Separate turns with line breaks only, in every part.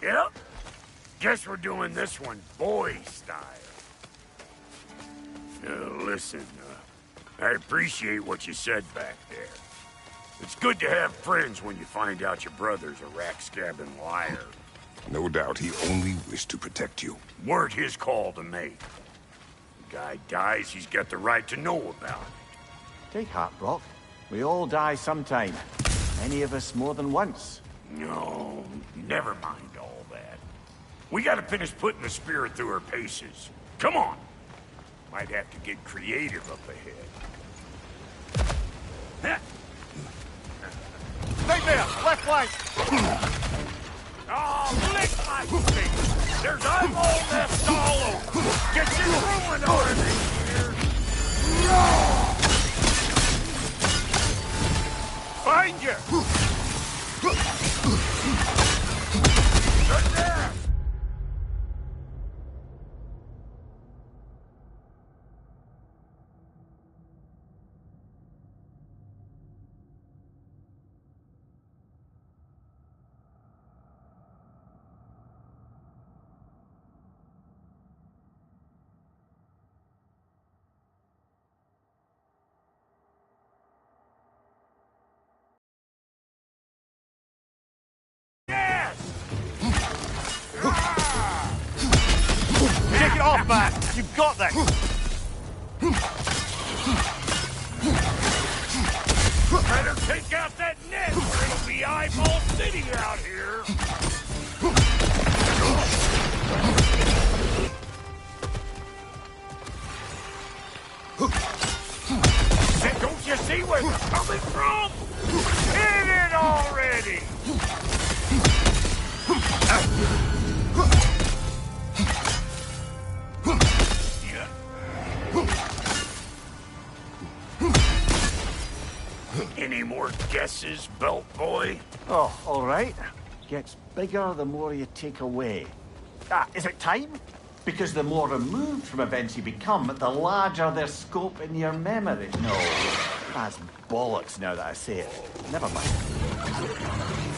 Yep. Guess we're doing this one boy style. Listen, I appreciate what you said back there. It's good to have friends when you find out your brother's a rack-scabbing liar.
No doubt he only wished to protect you.
Weren't his call to make. The guy dies, he's got the right to know about it.
Take heart, Brock. We all die sometime. Many of us more than once.
No, never mind all that. We gotta finish putting the spirit through her paces. Come on! Might have to get creative up ahead.
Right there! Left flank!
Oh, lick my face! There's eyeball nests all over! Get your ruin already here! Find you! Right there!
Take it off, man! You've got this!
Better take out that net or it'll be eyeball city out here! And don't you see where they're coming from? Hit it already! Any more guesses, belt boy?
Oh, all right. Gets bigger the more you take away. Is it time? Because the more removed from events you become, the larger their scope in your memory. No, that's bollocks now that I say it. Never mind.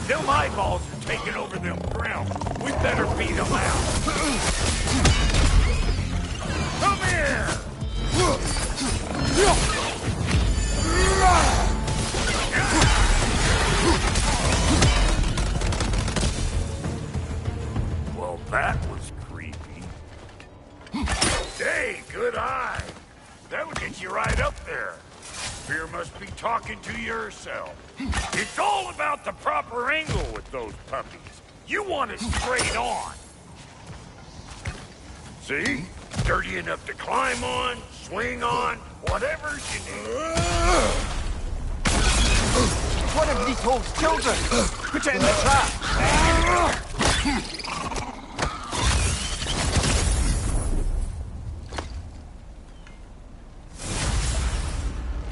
Them eyeballs are taking over them ground. We better beat them out. Come here! Well, that was creepy. Hey, good eye. That'll get you right up there. Fear must be talking to yourself. It's all about the proper angle with those puppies. You want it straight on. See? Dirty enough to climb on, swing on, whatever you need.
One of Nicole's children! Put it in the trap!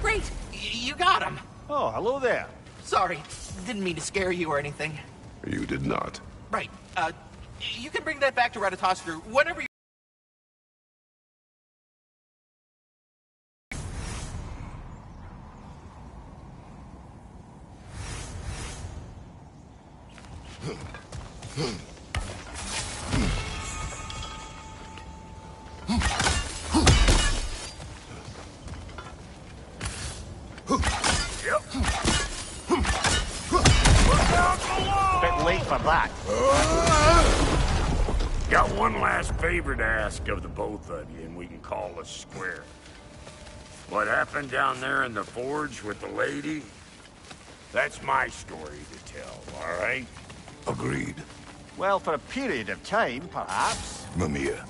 Great! You got him!
Oh, hello there.
Sorry, didn't mean to scare you or anything.
You did not.
Right, you can bring that back to Ratatoster whenever you...
Bit late for that.
Got one last favor to ask of the both of you, and we can call us square. What happened down there in the forge with the lady? That's my story to tell, all right?
Agreed.
Well, for a period of time, perhaps.
Mamiya.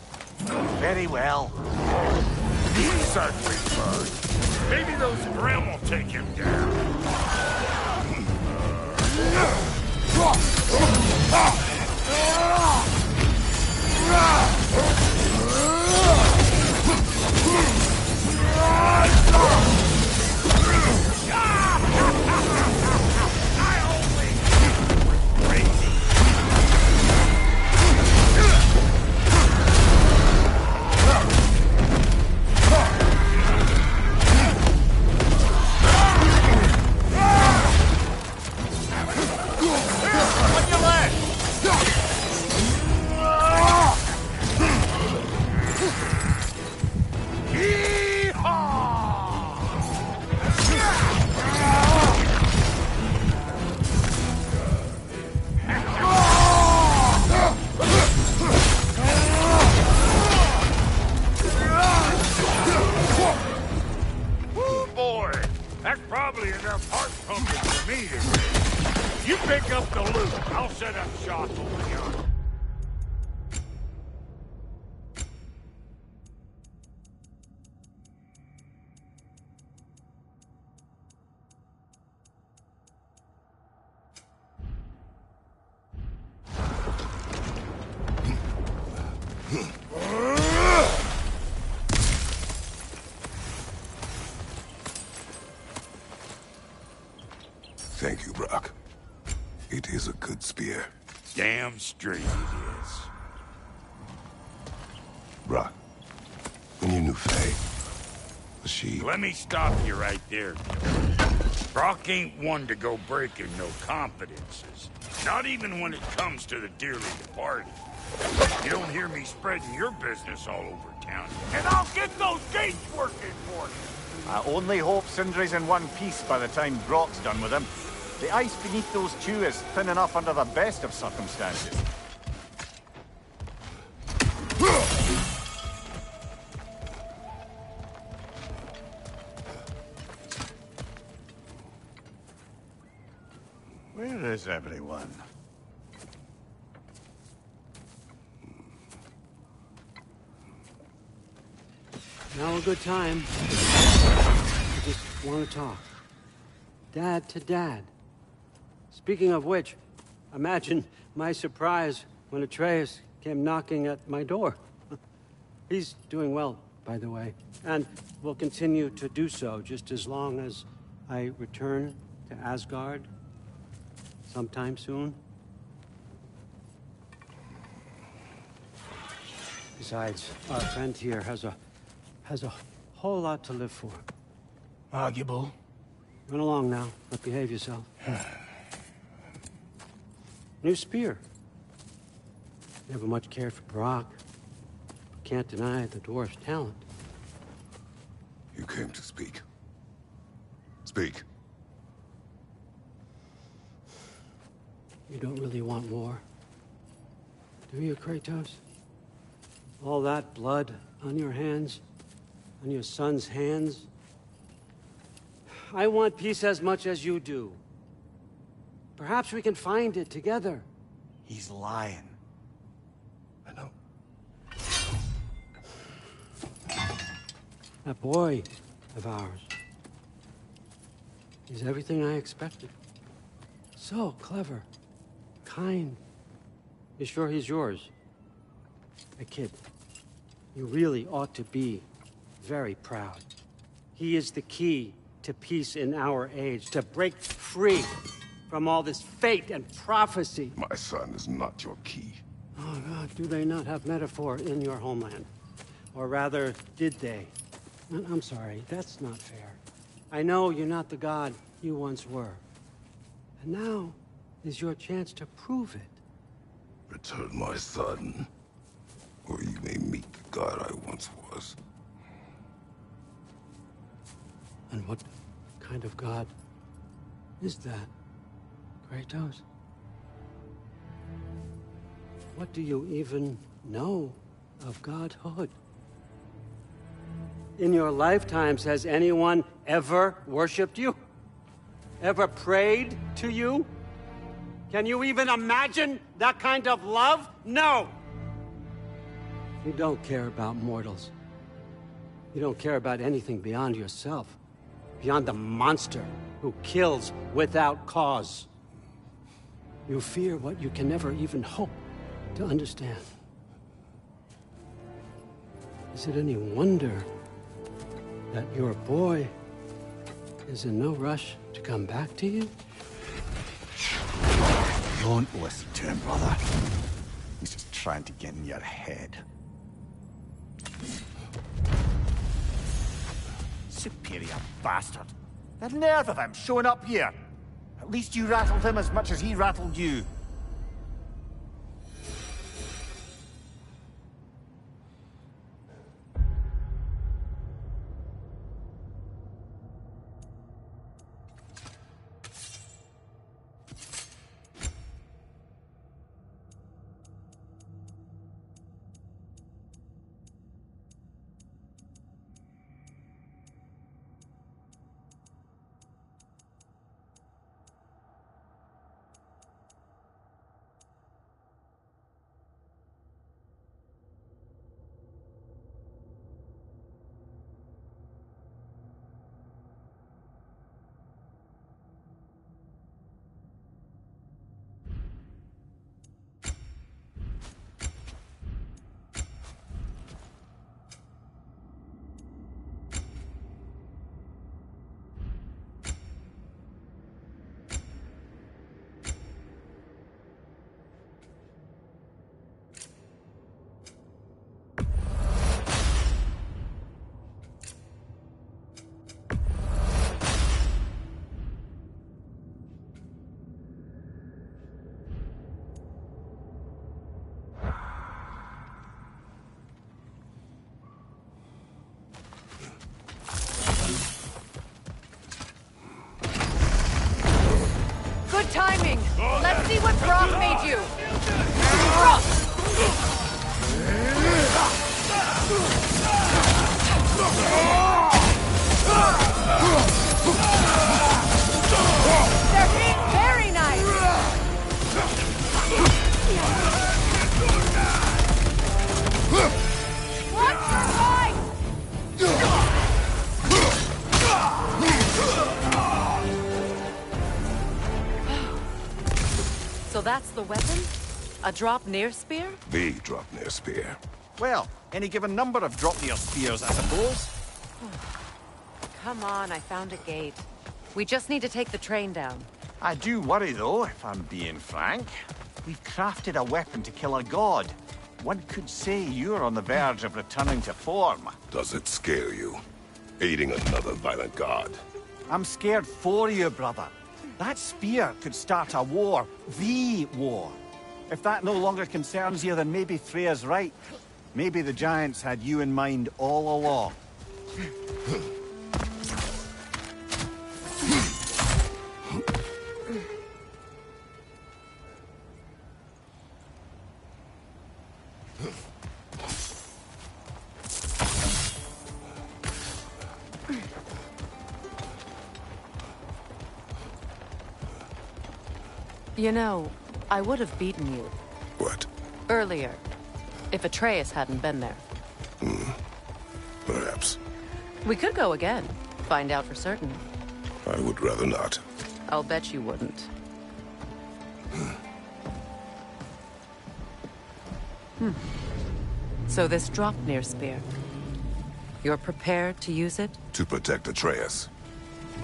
Very well.
He's ugly, bud. Maybe those Grim will take him down. That's probably enough heart pumping for me today. You pick up the loot. I'll set up shop over yonder.
Thank you, Brock. It is a good spear.
Damn straight it is.
Brock, when you knew Faye, was she...
Let me stop you right there. Brock ain't one to go breaking no confidences. Not even when it comes to the dearly departed. You don't hear me spreading your business all over town, and I'll get those gates working for you.
I only hope Sindri's in one piece by the time Brock's done with him. The ice beneath those two is thin enough under the best of circumstances. Where is everyone?
Now a good time. I just want to talk. Dad to dad. Speaking of which, imagine my surprise when Atreus came knocking at my door. He's doing well, by the way, and will continue to do so just as long as I return to Asgard sometime soon. Besides, our friend here has a whole lot to live for.
Arguable.
Run along now, but behave yourself. New spear. Never much cared for Brock. Can't deny the dwarf's talent.
You came to speak. Speak.
You don't really want war, do you, Kratos? All that blood on your hands, on your son's hands. I want peace as much as you do. Perhaps we can find it together.
He's lying.
I know.
That boy of ours. He's everything I expected. So clever. Kind. You sure he's yours? A kid. You really ought to be very proud. He is the key to peace in our age, to break free from all this fate and prophecy.
My son is not your key.
Oh, God, do they not have metaphor in your homeland? Or rather, did they? I'm sorry, that's not fair. I know you're not the god you once were. And now is your chance to prove it.
Return my son, or you may meet the god I once was.
And what kind of god is that, Kratos? What do you even know of godhood? In your lifetimes, has anyone ever worshipped you? Ever prayed to you? Can you even imagine that kind of love? No! You don't care about mortals. You don't care about anything beyond yourself. Beyond the monster who kills without cause. You fear what you can never even hope to understand. Is it any wonder that your boy is in no rush to come back to you?
Don't listen to him, brother. He's just trying to get in your head. Superior bastard. The nerve of him showing up here. At least you rattled him as much as he rattled you.
timing. Let's see what Brock made you. They're being very nice. Watch your right! So that's the weapon? A drop near spear?
The drop near spear.
Well, any given number of drop-near spears, I suppose.
Come on, I found a gate. We just need to take the train down.
I do worry, though, if I'm being frank. We've crafted a weapon to kill a god. One could say you're on the verge of returning to form.
Does it scare you? Aiding another violent god?
I'm scared for you, brother. That spear could start a war. The war. If that no longer concerns you, then maybe Freya's right. Maybe the Giants had you in mind all along.
You know, I would have beaten you
What?
earlier, if Atreus hadn't been there.
Perhaps.
We could go again, find out for certain.
I would rather not.
I'll bet you wouldn't. So this Draupnir spear, you're prepared to use it?
To protect Atreus.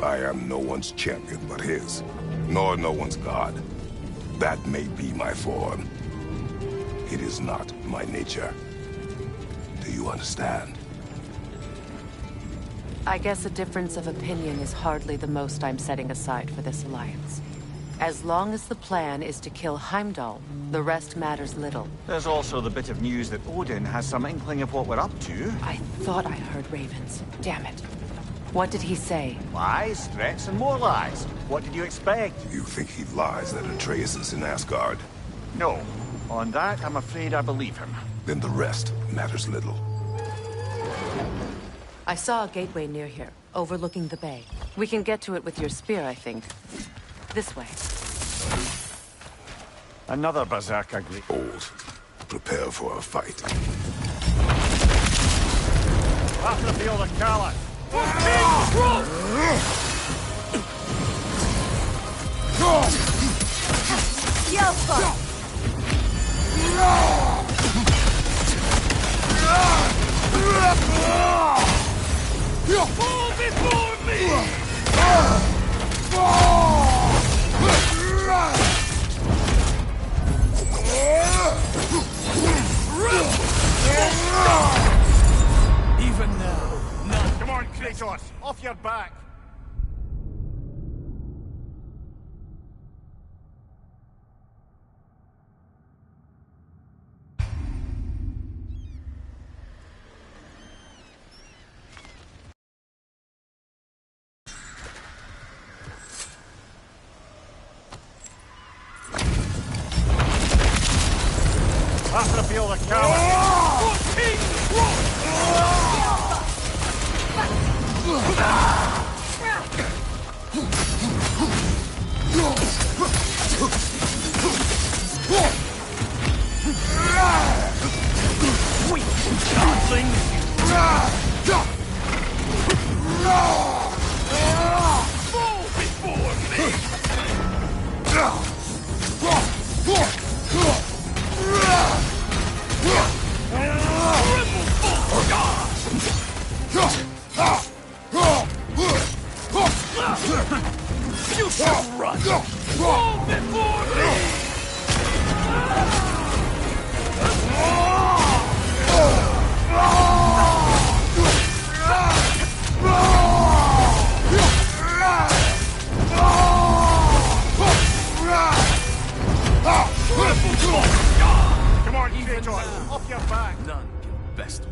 I am no one's champion but his, nor no one's god. That may be my form. It is not my nature. Do you understand?
I guess a difference of opinion is hardly the most I'm setting aside for this alliance. As long as the plan is to kill Heimdall, the rest matters little.
There's also the bit of news that Odin has some inkling of what we're up to.
I thought I heard ravens. Damn it. What did he say?
Lies, threats, and more lies. What did you expect?
You think he lies that Atreus is in Asgard?
No. On that, I'm afraid I believe him.
Then the rest matters little.
I saw a gateway near here, overlooking the bay. We can get to it with your spear, I think. This way.
Another berserker group.
Old. Prepare for a fight.
After the field of Kala.
Yelpa!
Fall before me!
Even now, none.
Come on, Kratos! Off your back! After the field of
You should run! Fall before me!
Come on, Kratos! Off your back!
None can best me.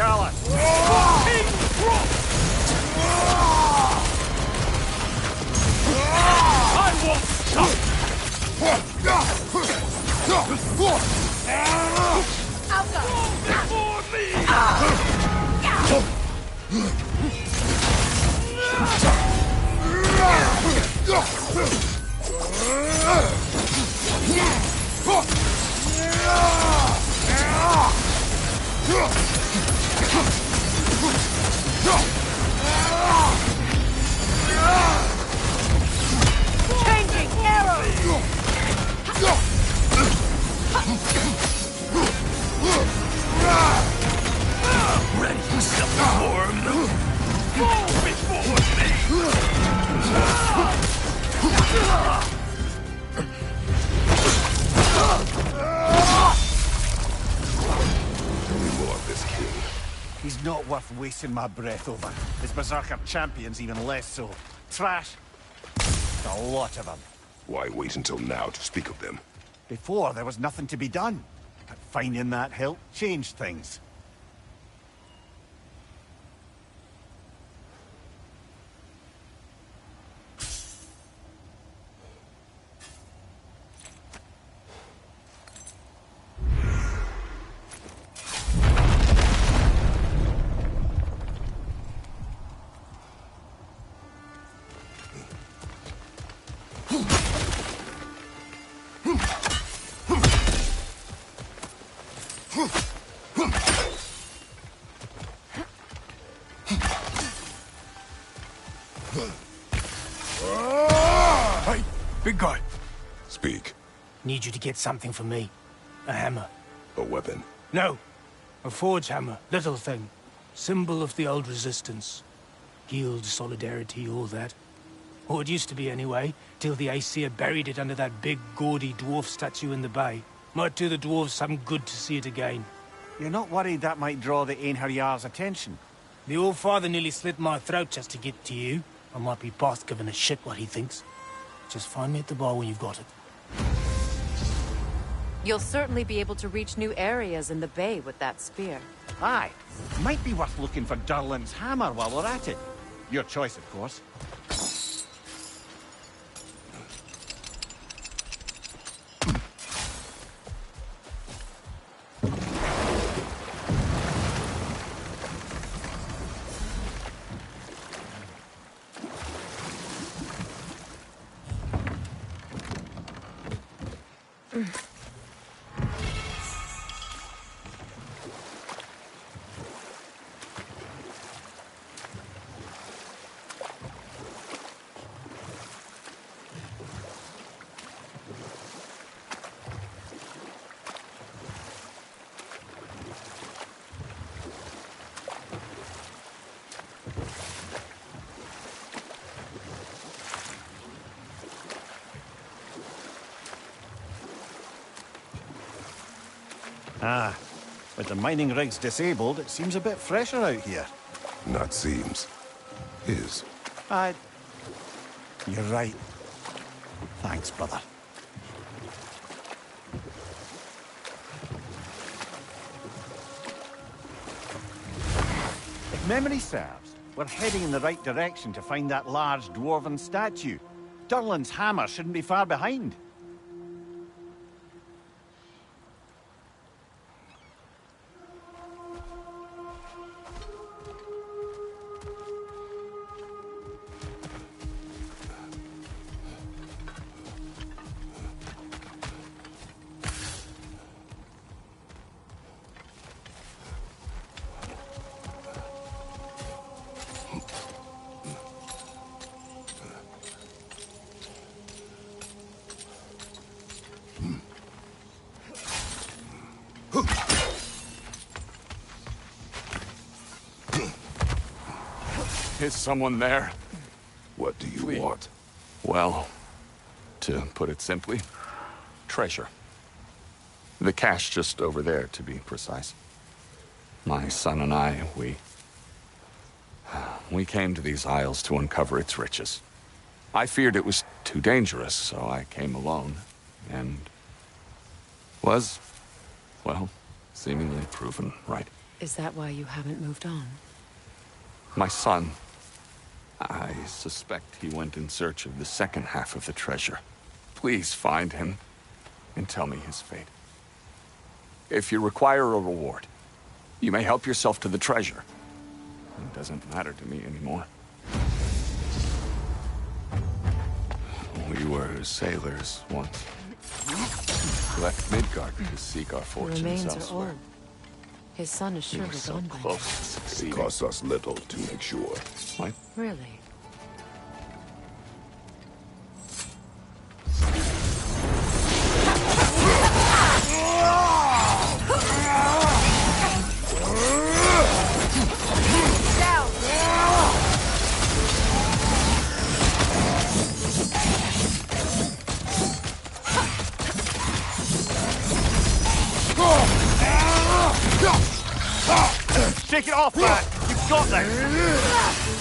callous.
I won't stop!
Changing arrows!
Ready for some warm? Fall before me!
Tell me more of this king.
He's not worth wasting my breath over. His berserker champions even less so. Trash. A lot of them.
Why wait until now to speak of them?
Before, there was nothing to be done. But finding that hilt changed things.
Hey, big guy.
Speak.
Need you to get something for me. A hammer.
A weapon.
No. A forge hammer. Little thing. Symbol of the old resistance. Guild, solidarity, all that. Or it used to be anyway, till the Aesir buried it under that big, gaudy dwarf statue in the bay. Might do the dwarves some good to see it again.
You're not worried that might draw the Einherjar's attention?
The old father nearly slit my throat just to get to you. I might be past giving a shit what he thinks. Just find me at the bar when you've got it.
You'll certainly be able to reach new areas in the bay with that spear.
Aye. Might be worth looking for Durlin's hammer while we're at it. Your choice, of course. Ah, with the mining rigs disabled, it seems a bit fresher out here.
Not seems. Is.
You're right. Thanks, brother. If memory serves, we're heading in the right direction to find that large dwarven statue. Durlin's hammer shouldn't be far behind.
Is someone there?
What do you want?
Well, to put it simply, treasure. The cache just over there, to be precise. My son and I, we came to these isles to uncover its riches. I feared it was too dangerous, so I came alone, and was, well, seemingly proven right.
Is that why you haven't moved on?
My son. I suspect he went in search of the second half of the treasure. Please find him and tell me his fate. If you require a reward, you may help yourself to the treasure. It doesn't matter to me anymore. We were sailors once. Left Midgard to seek our
The
fortunes
remains are
elsewhere.
old. His son is
We were
surely
so
gone by now.
close to
It
succeeding.
costs us little to make sure.
What?
Really?
Shake it off, man! You've got this!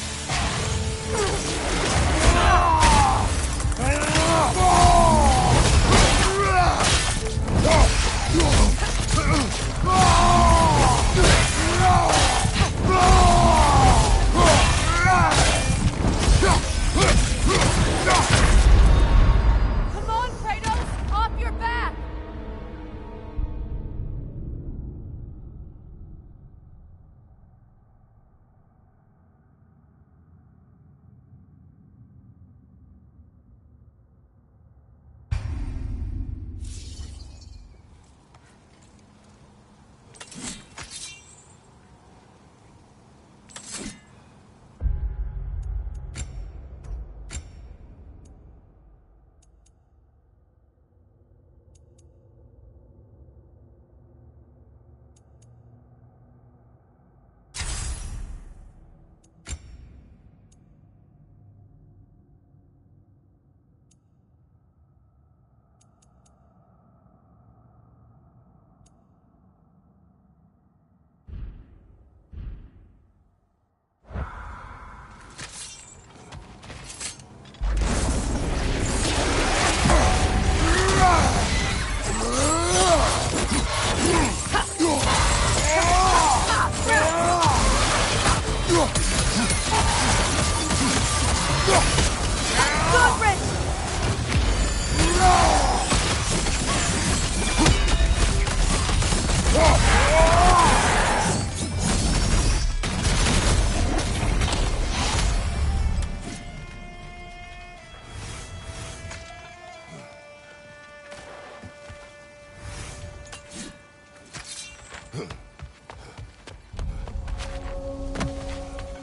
Come on, Kratos! Off your back!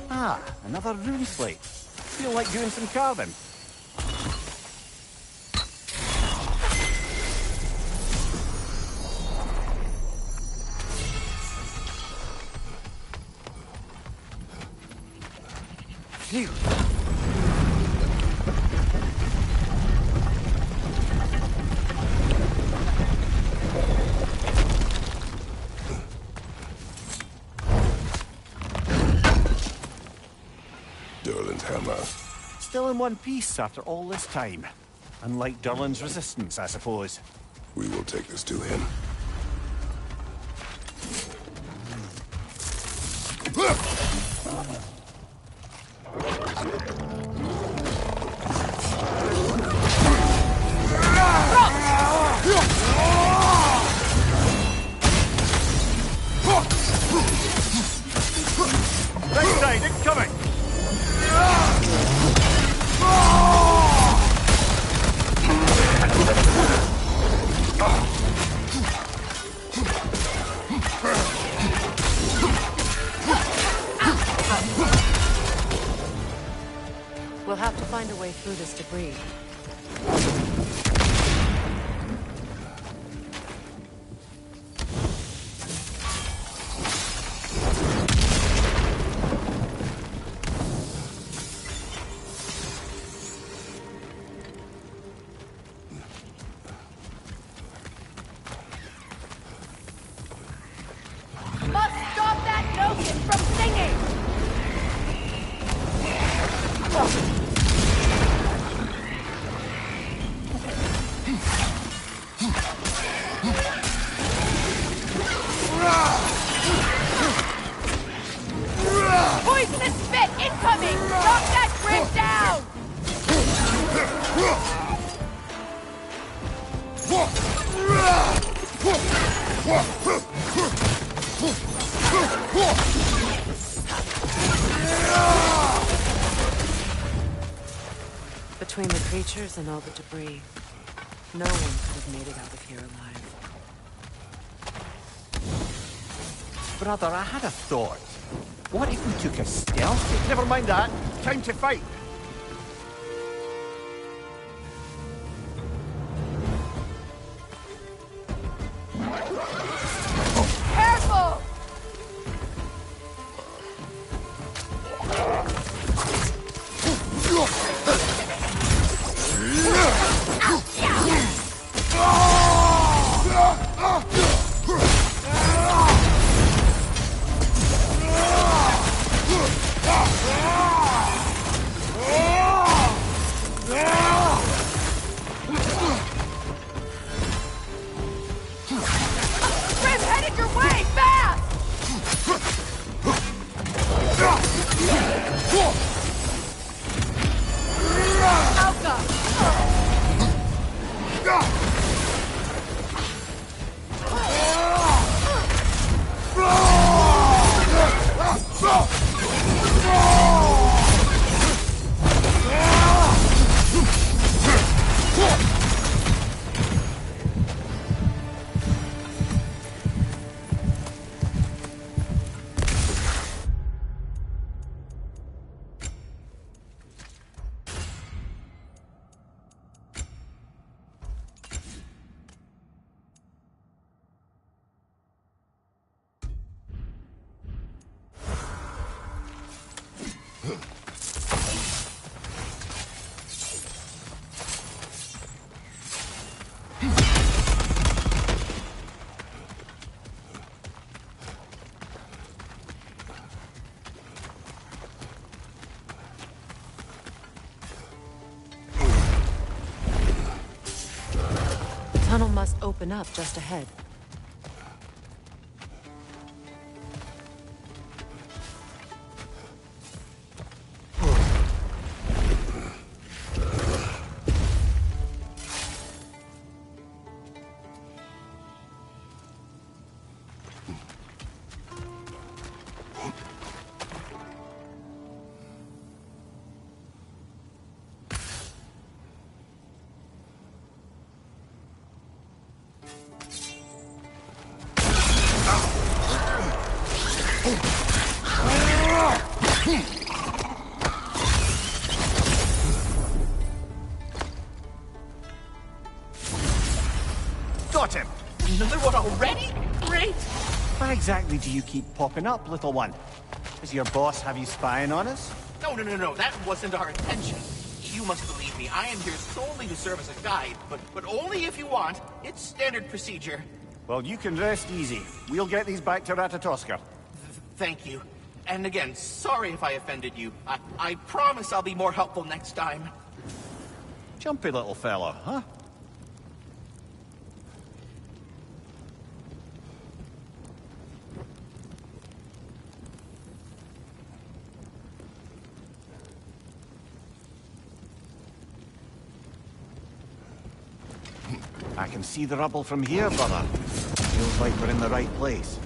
Ah, another rune slate. Feel like doing some carving. Phew.
Durlin's hammer.
Still in one piece after all this time. Unlike Durlin's resistance, I suppose.
We will take this to him.
Right side, incoming!
We'll have to find a way through this debris.
Must stop that notion from singing!
Between the creatures and all the debris, no one could have made it out of here alive.
Brother, I had a thought. What if we took a stealth? Never mind that. Time to fight.
Careful! Grim, headed your way! Fast! Alka!
The tunnel must open up just ahead.
Got him!
Another one already? Great!
Why exactly do you keep popping up, little one? Does your boss have you spying on us?
No. That wasn't our intention. You must believe me. I am here solely to serve as a guide, but only if you want. It's standard procedure.
Well, you can rest easy. We'll get these back to Ratatoskr.
Thank you. And again, sorry if I offended you. I promise I'll be more helpful next time.
Jumpy little fella, huh? I can see the rubble from here, brother. Feels like we're in the right place.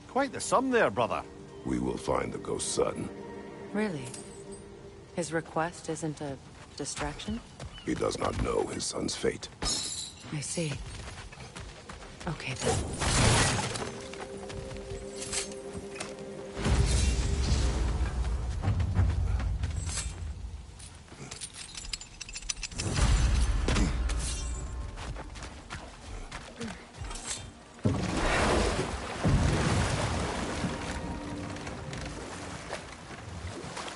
Quite the sum there, brother.
We will find the ghost son.
Really? His request isn't a distraction?
He does not know his son's fate.
I see. Okay, then.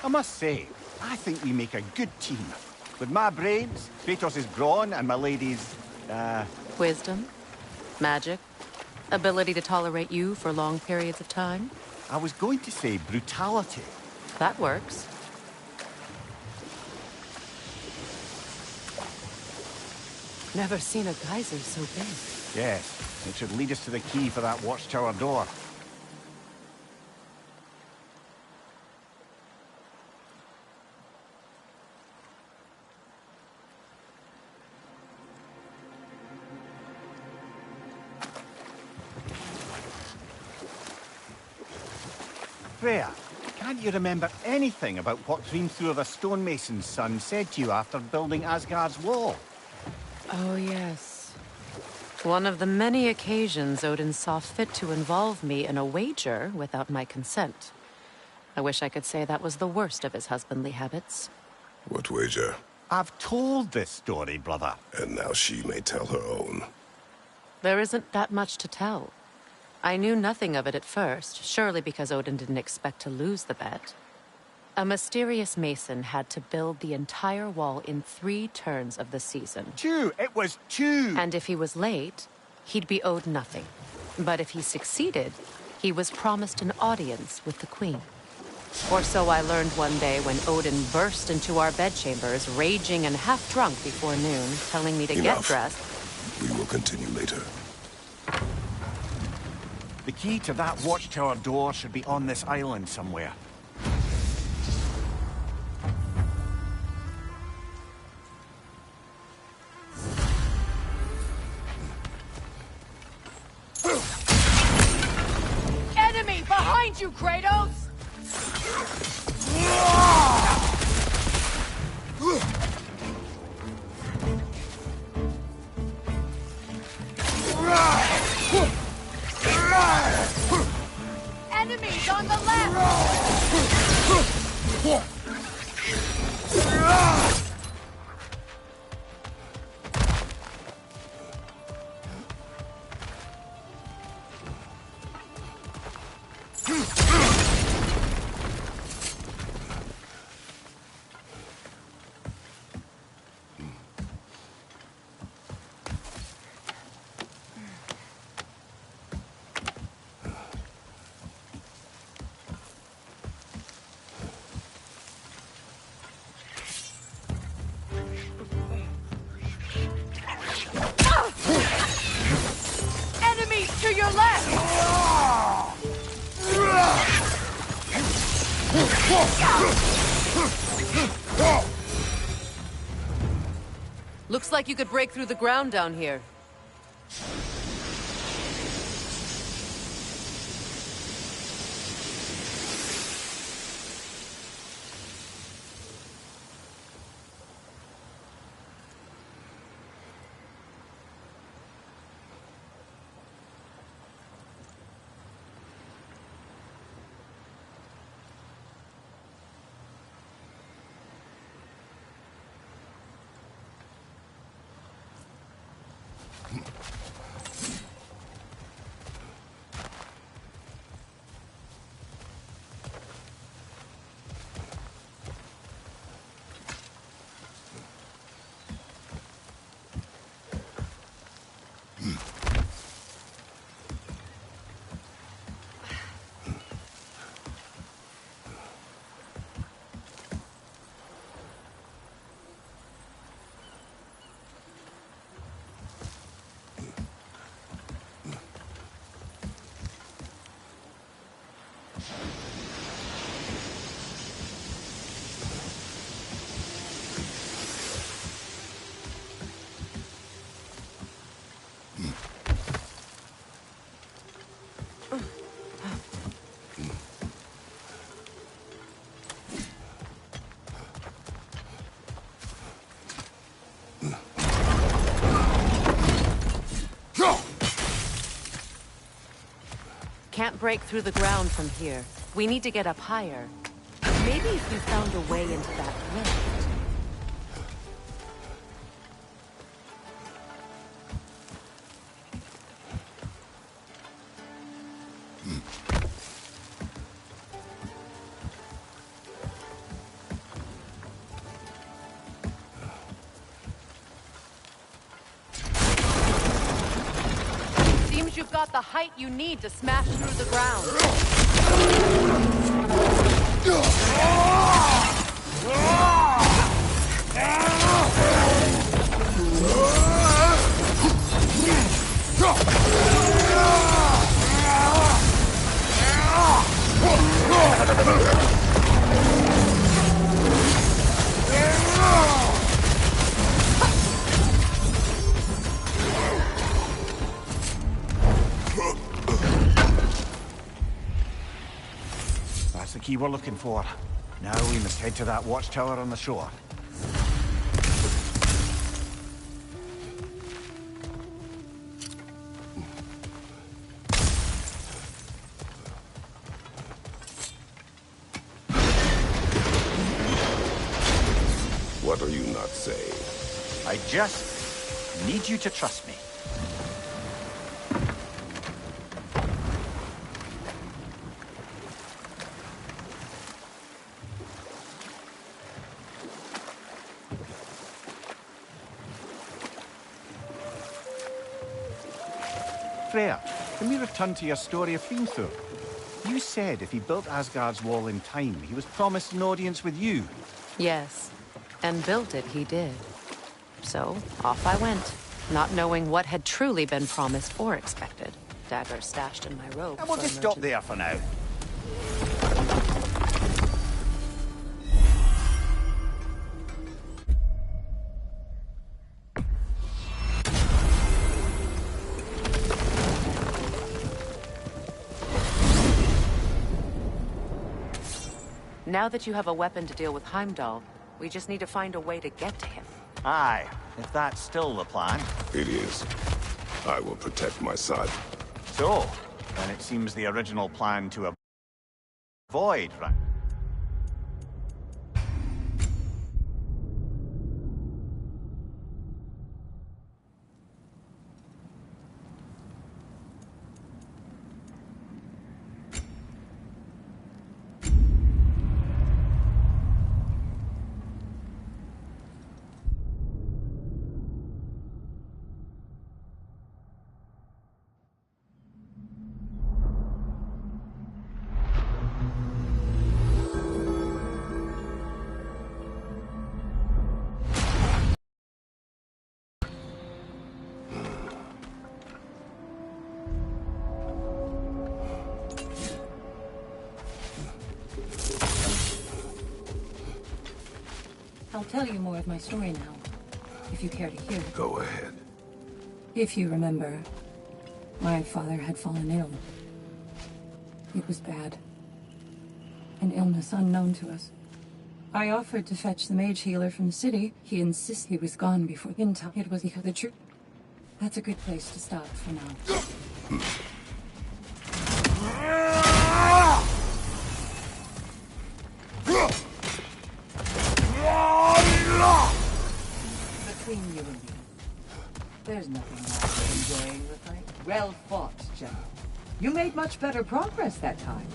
I must say, I think we make a good team. With my brains, Kratos' brawn, and my lady's,
Wisdom? Magic? Ability to tolerate you for long periods of time?
I was going to say brutality.
That works. Never seen a geyser so big.
Yes, it should lead us to the key for that watchtower door. Freya, can't you remember anything about what Hrimthur the stonemason's son said to you after building Asgard's wall?
Oh, yes. One of the many occasions Odin saw fit to involve me in a wager without my consent. I wish I could say that was the worst of his husbandly habits.
What wager?
I've told this story, brother.
And now she may tell her own.
There isn't that much to tell. I knew nothing of it at first, surely because Odin didn't expect to lose the bet. A mysterious mason had to build the entire wall in 3 turns of the season.
2! It was 2!
And if he was late, he'd be owed nothing. But if he succeeded, he was promised an audience with the queen. Or so I learned one day when Odin burst into our bedchambers, raging and half-drunk before noon, telling me to get dressed.
We will continue later.
The key to that watchtower door should be on this island somewhere.
Enemy behind you, Kratos! Enemies on the left! Enemies to your left!
Looks like you could break through the ground down here. Can't break through the ground from here. We need to get up higher. Maybe if you found a way into that lift. You've got the height you need to smash through the ground.
That's the key we're looking for. Now we must head to that watchtower on the shore.
What are you not saying?
I just need you to trust me. Freya, can we return to your story of Fiendthor? You said if he built Asgard's wall in time, he was promised an audience with you.
Yes, and built it he did. So, off I went, not knowing what had truly been promised or expected. Dagger stashed in my robe.
And we'll
for
just stop
emergency.
there for now.
Now that you have a weapon to deal with Heimdall, we just need to find a way to get to him.
Aye, if that's still the plan.
It is. I will protect my son.
So, then it seems the original plan to avoid, right?
I'll tell you more of my story now, if you care to hear it.
Go ahead.
If you remember, my father had fallen ill. It was bad. An illness unknown to us. I offered to fetch the mage healer from the city. He insisted he was gone before in time. It was because the truth. That's a good place to stop for now.
Between you and me, there's nothing wrong with enjoying the fight. Well fought, General. You made much better progress that time.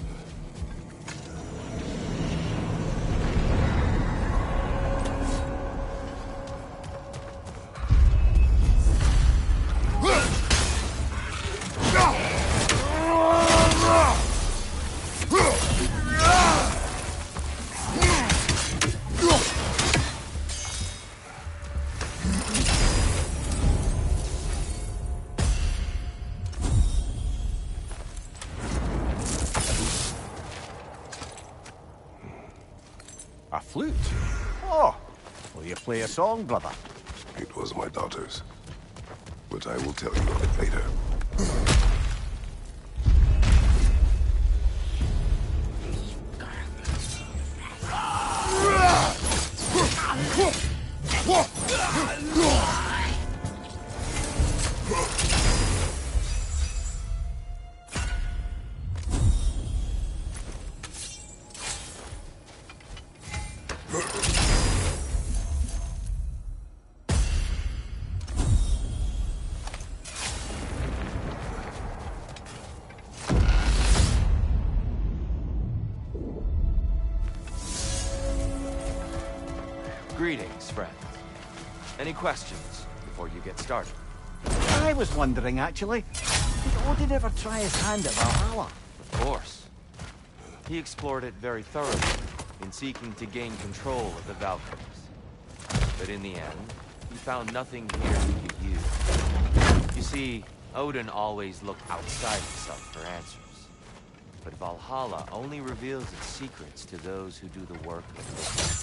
A flute? Oh, will you play a song, brother?
It was my daughter's. But I will tell you of it later.
Greetings, friends. Any questions before you get started?
I was wondering, actually, did Odin ever try his hand at Valhalla?
Of course. He explored it very thoroughly in seeking to gain control of the Valkyries. But in the end, he found nothing here he could use. You see, Odin always looked outside himself for answers. But Valhalla only reveals its secrets to those who do the work of within.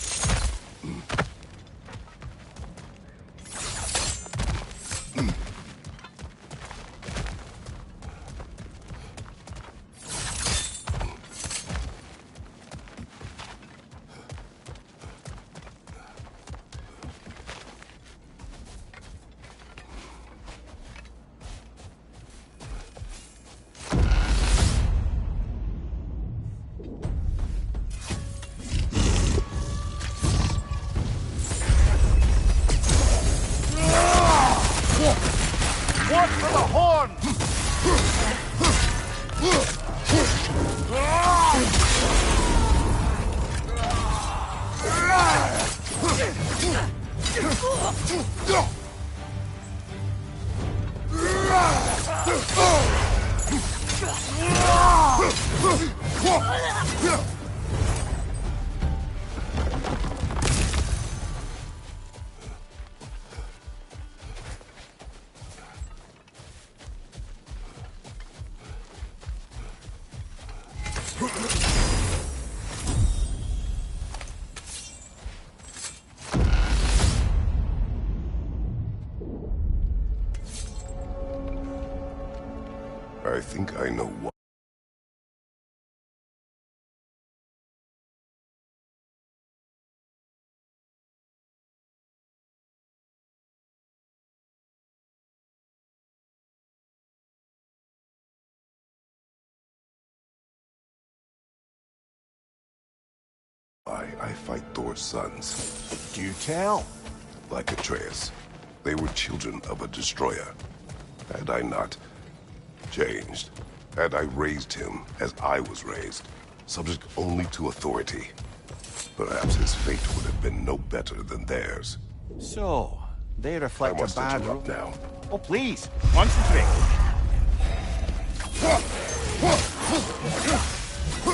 think I know what. I fight Thor's sons.
Do tell.
Like Atreus, they were children of a destroyer. Had I not changed, had I raised him as I was raised, subject only to authority, perhaps his fate would have been no better than theirs.
So, they reflect
I must
a bad
interrupt now.
Oh, please, concentrate.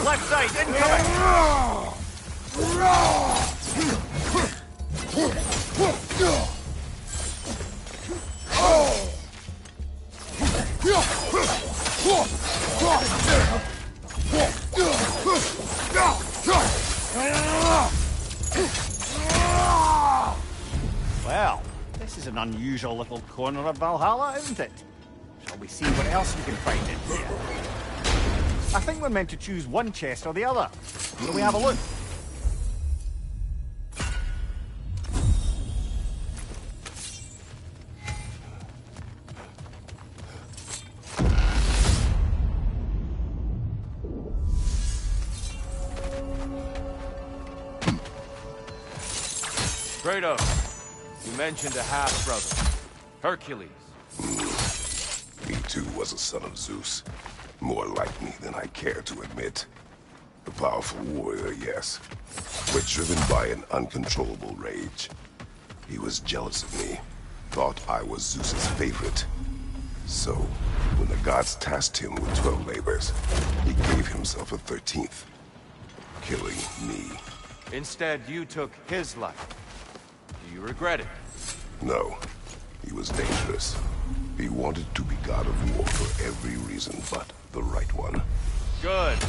Left side, incoming! Well, this is an unusual little corner of Valhalla, isn't it? Shall we see what else we can find in here? I think we're meant to choose one chest or the other. Shall we have a look?
Kratos, you mentioned a half-brother, Hercules.
He too was a son of Zeus. More like me than I care to admit. A powerful warrior, yes, but driven by an uncontrollable rage. He was jealous of me, thought I was Zeus's favorite. So, when the gods tasked him with 12 labors, he gave himself a 13th, killing me.
Instead, you took his life. Do you regret it?
No, he was dangerous. He wanted to be god of war for every reason but the right one.
Good.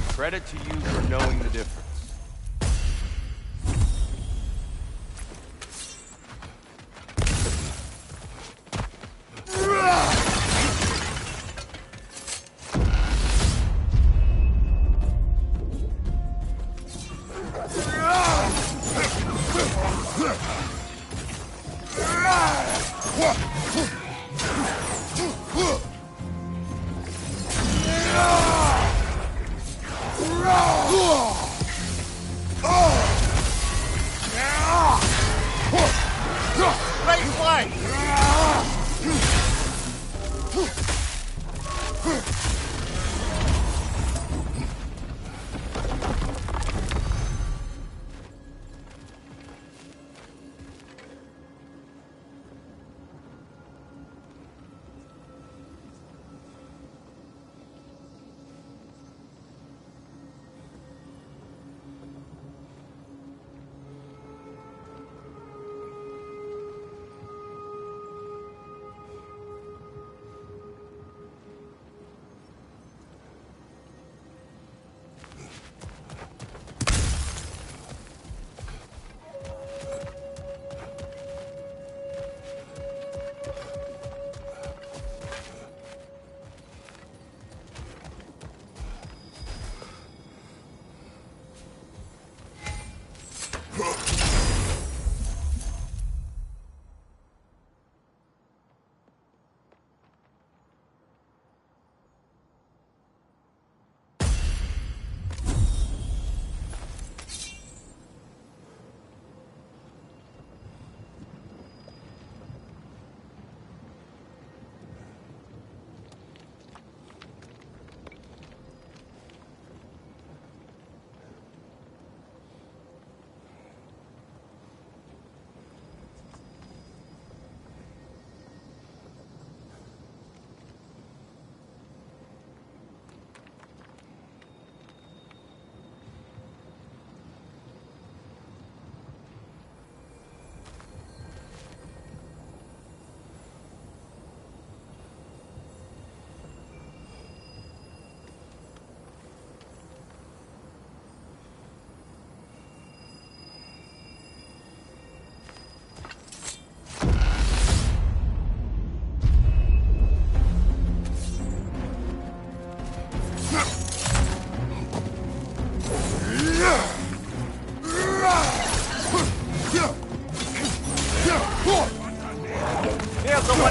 Credit to you for knowing the difference.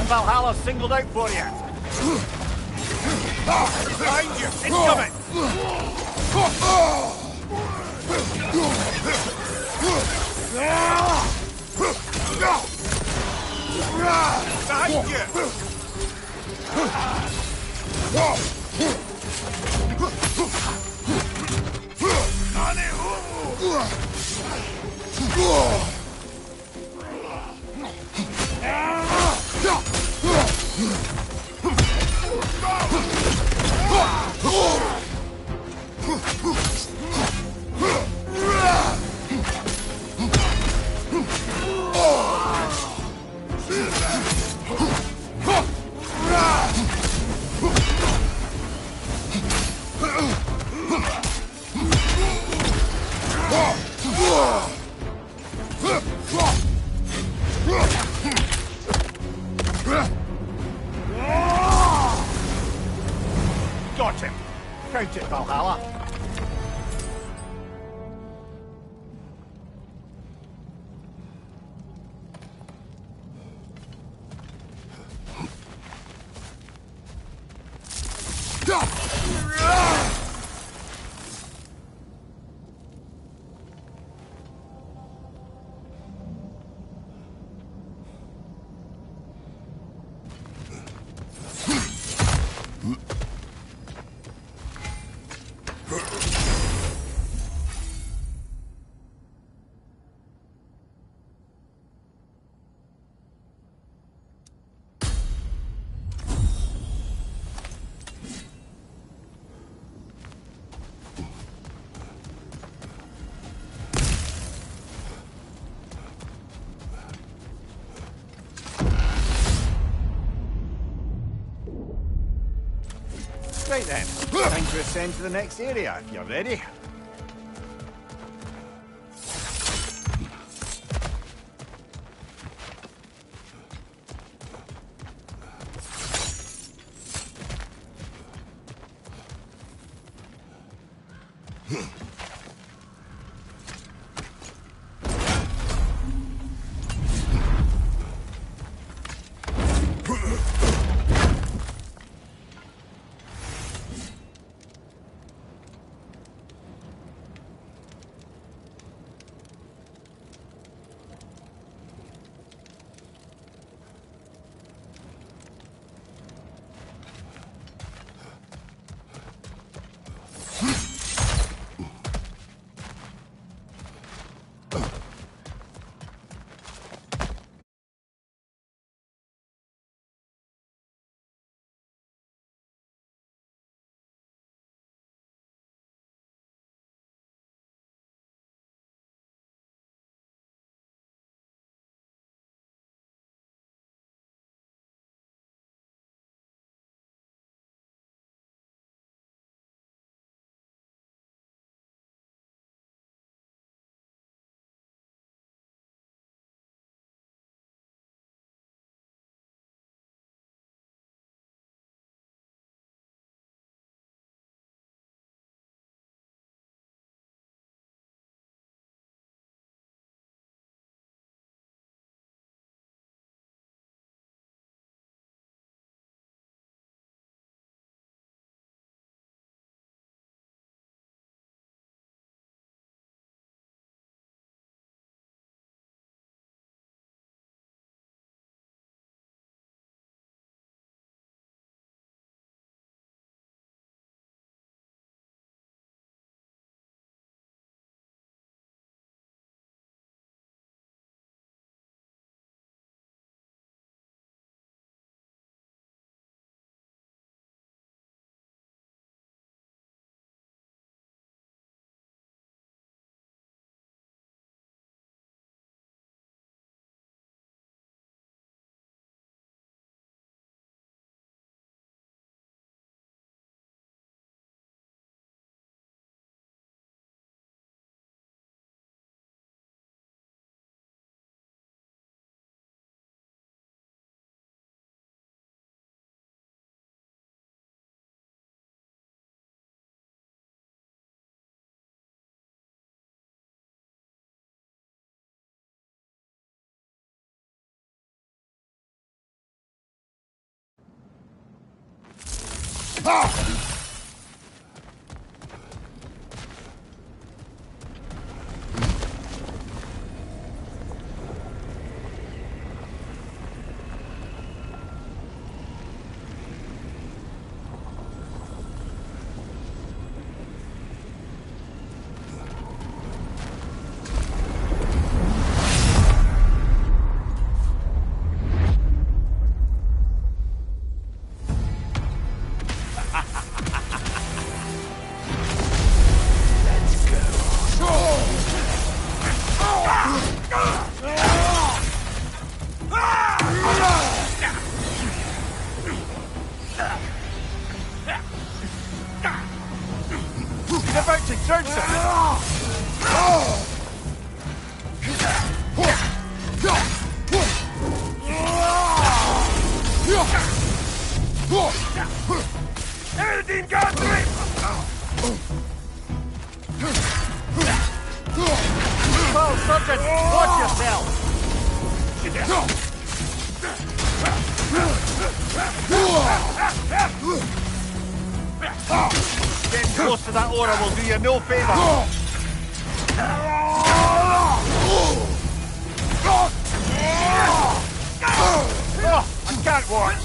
Valhalla singled out for you. Behind you! Incoming! Behind you! Got him. Count it, Valhalla. Right then, time to ascend to the next area, if you're ready. Getting close to that aura will do you no favor. I can't watch.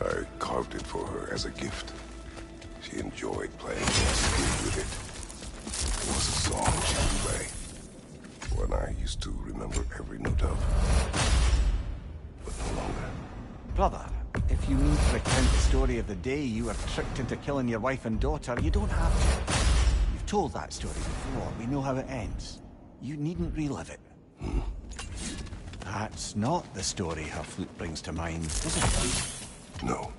I carved it for her as a gift. She enjoyed playing with it. It was a song she would play. One I used to remember every note of. But no longer.
Brother, if you need to recount the story of the day you were tricked into killing your wife and daughter, you don't have to. You've told that story before. We know how it ends. You needn't relive it. That's not the story her flute brings to mind, is it?
No.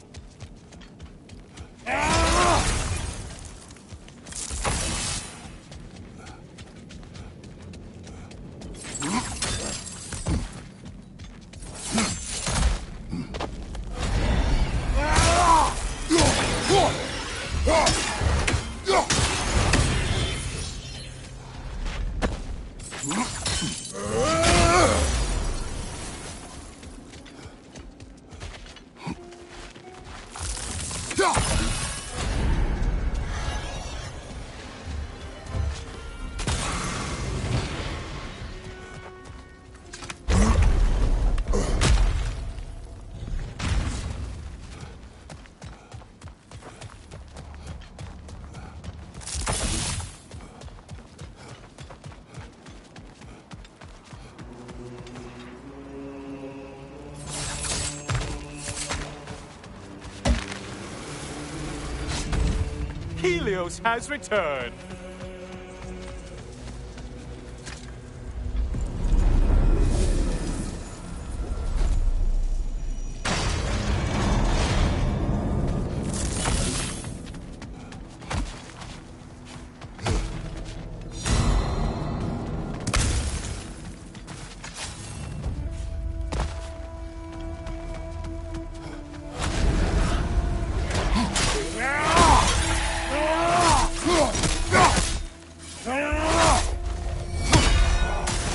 Helios has returned!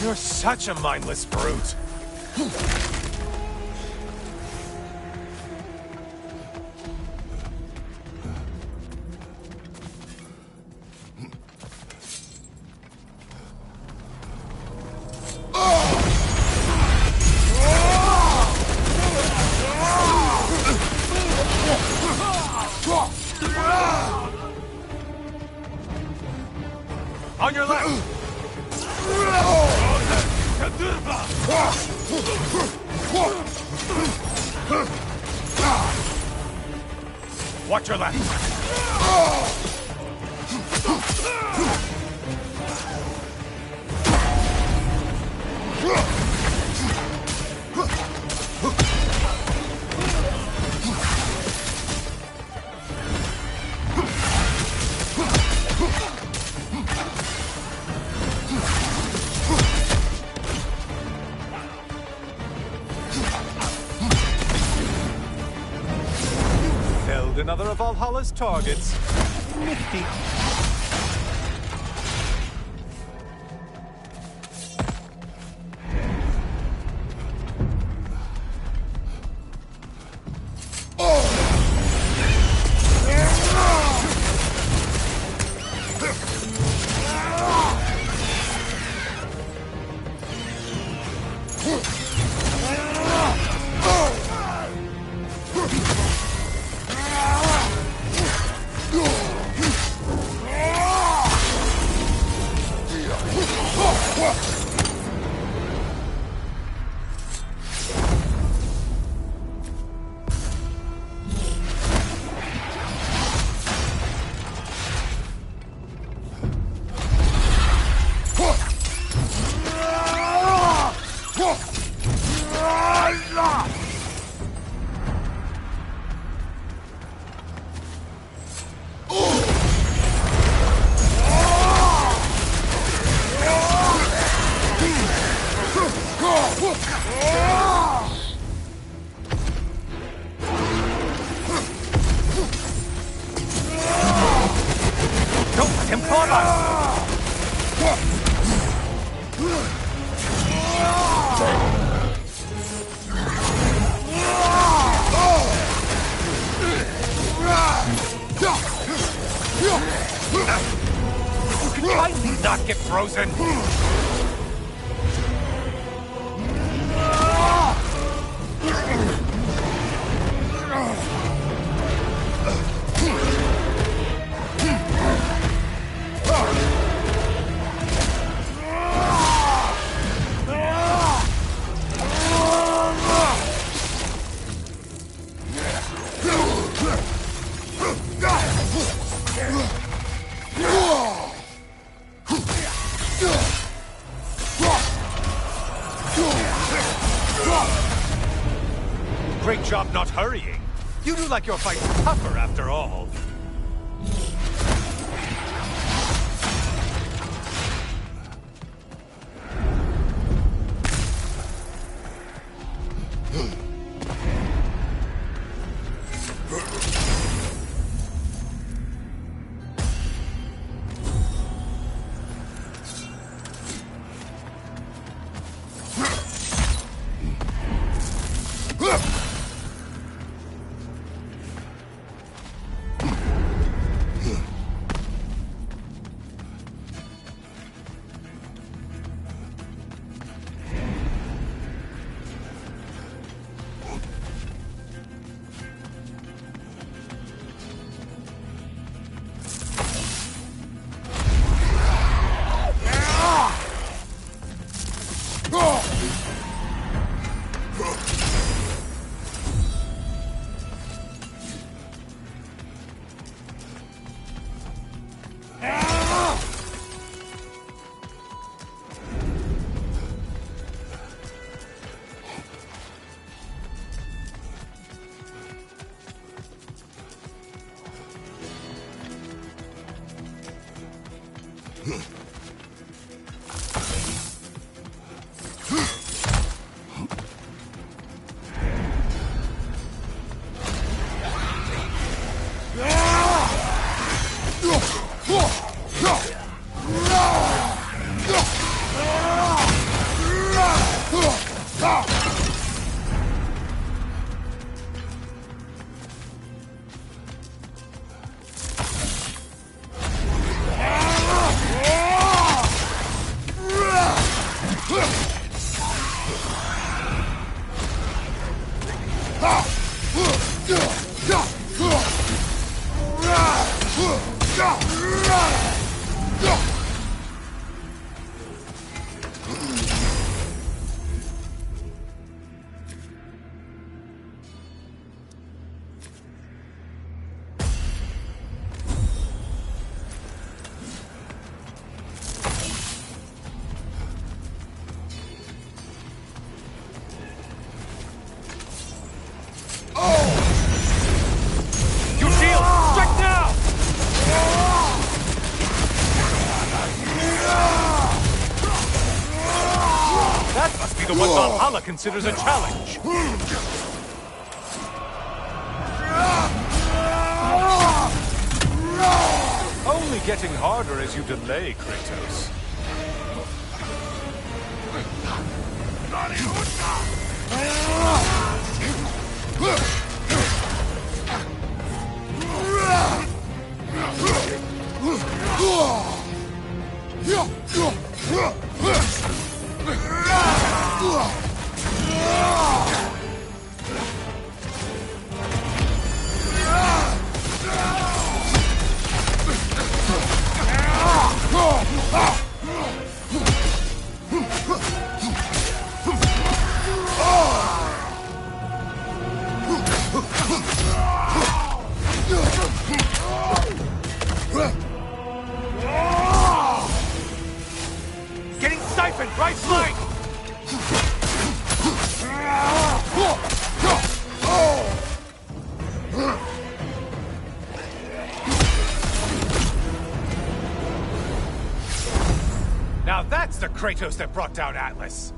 You're such a mindless brute. On your left! Watch your left! another of Valhalla's targets. Nifty. Not get frozen! Great job not hurrying. You do like your fight's tougher after all. The one Valhalla considers a challenge. only getting harder as you delay, Kratos. Getting siphoned, right flank! Now that's the Kratos that brought down Atlas.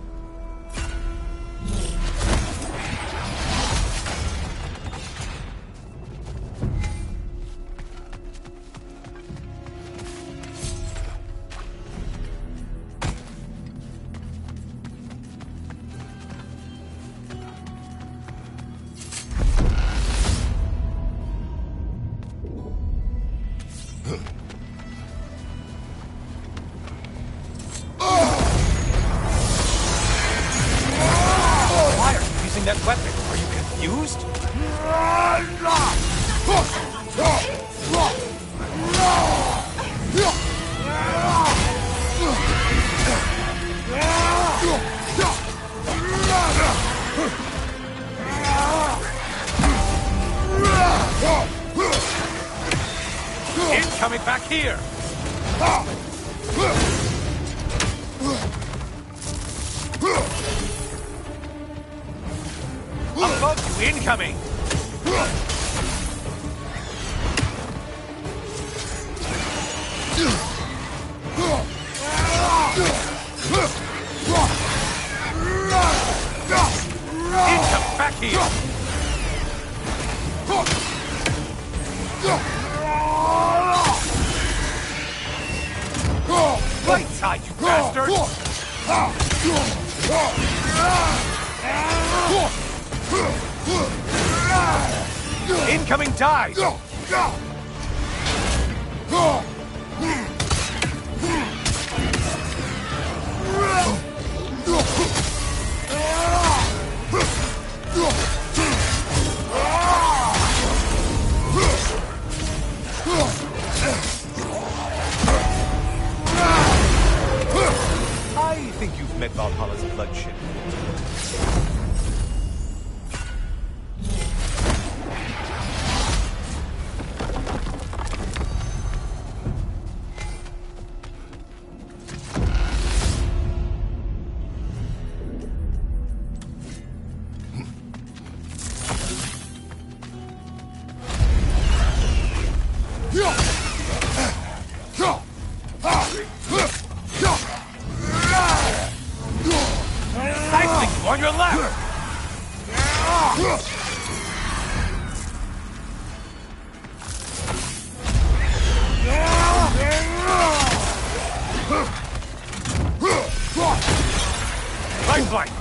Why are you using that weapon? Are you confused? Incoming back here! Above you, incoming! Incoming back here! Right side, you bastard! Incoming dive! I think you've met Valhalla's bloodshed. Cycling you on your left! Right flank!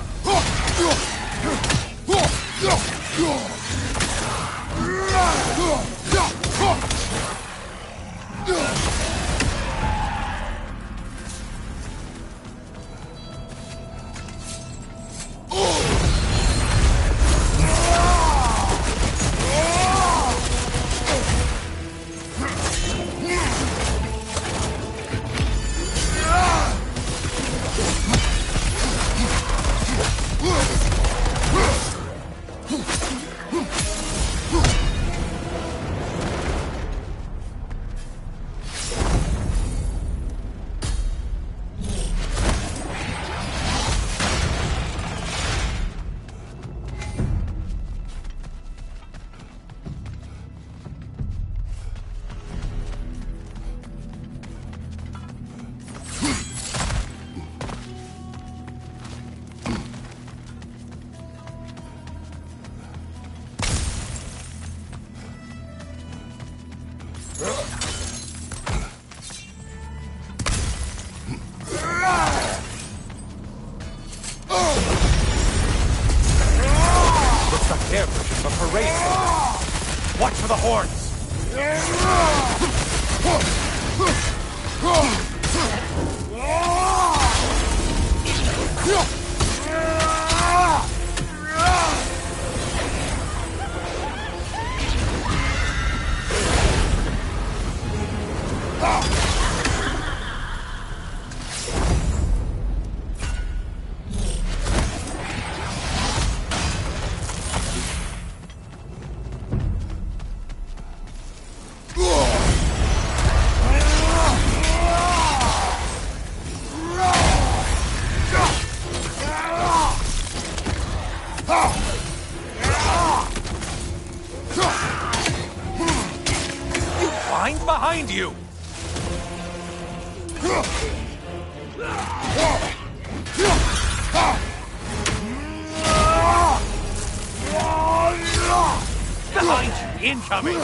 airbrushes, but for race sake. Watch for the horns! Behind you! Behind you! Incoming!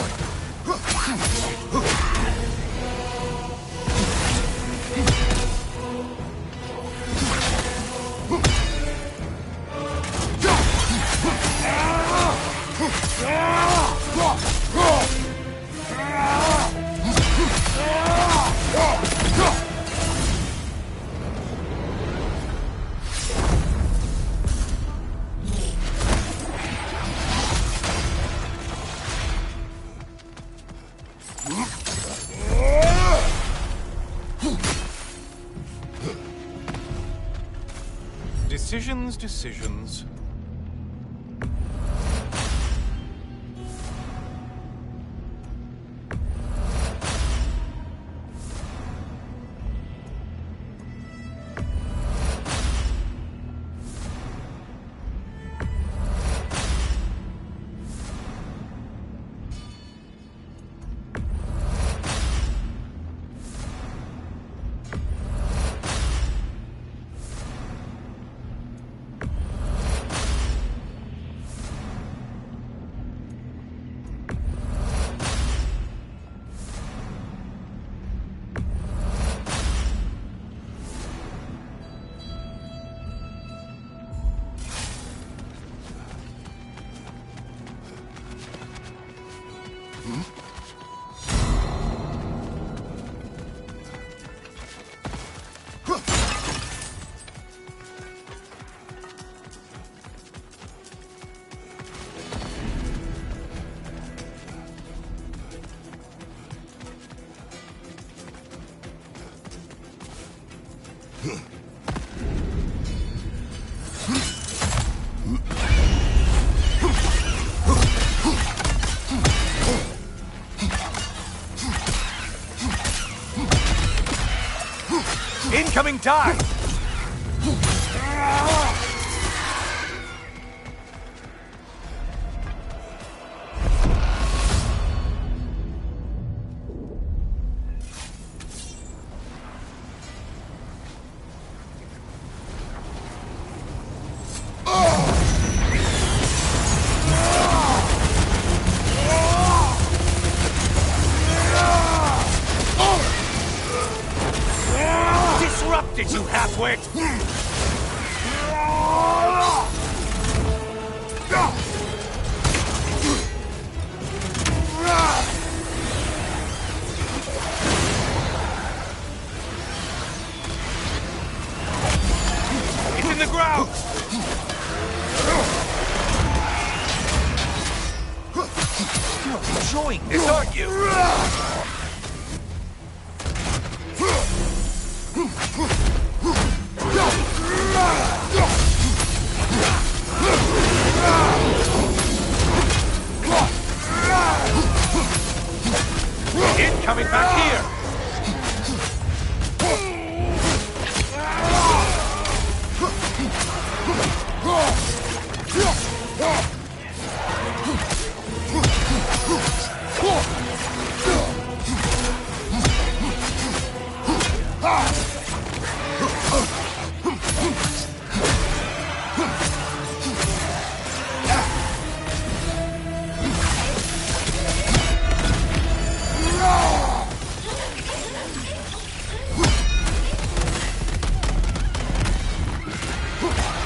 Decisions. Incoming dive! Disrupted, you half-wit! It's in the ground! You're enjoying this, aren't you? Incoming back here!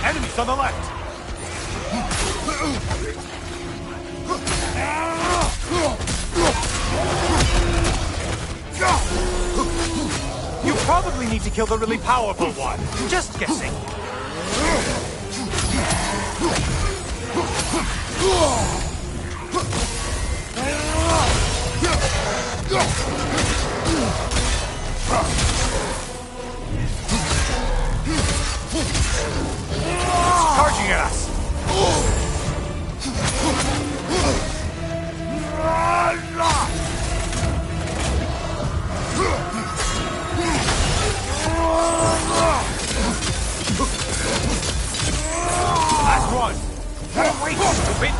Enemies on the left! probably need to kill the really powerful one. Just guessing. Charging at us! Last one! Wait, stupid!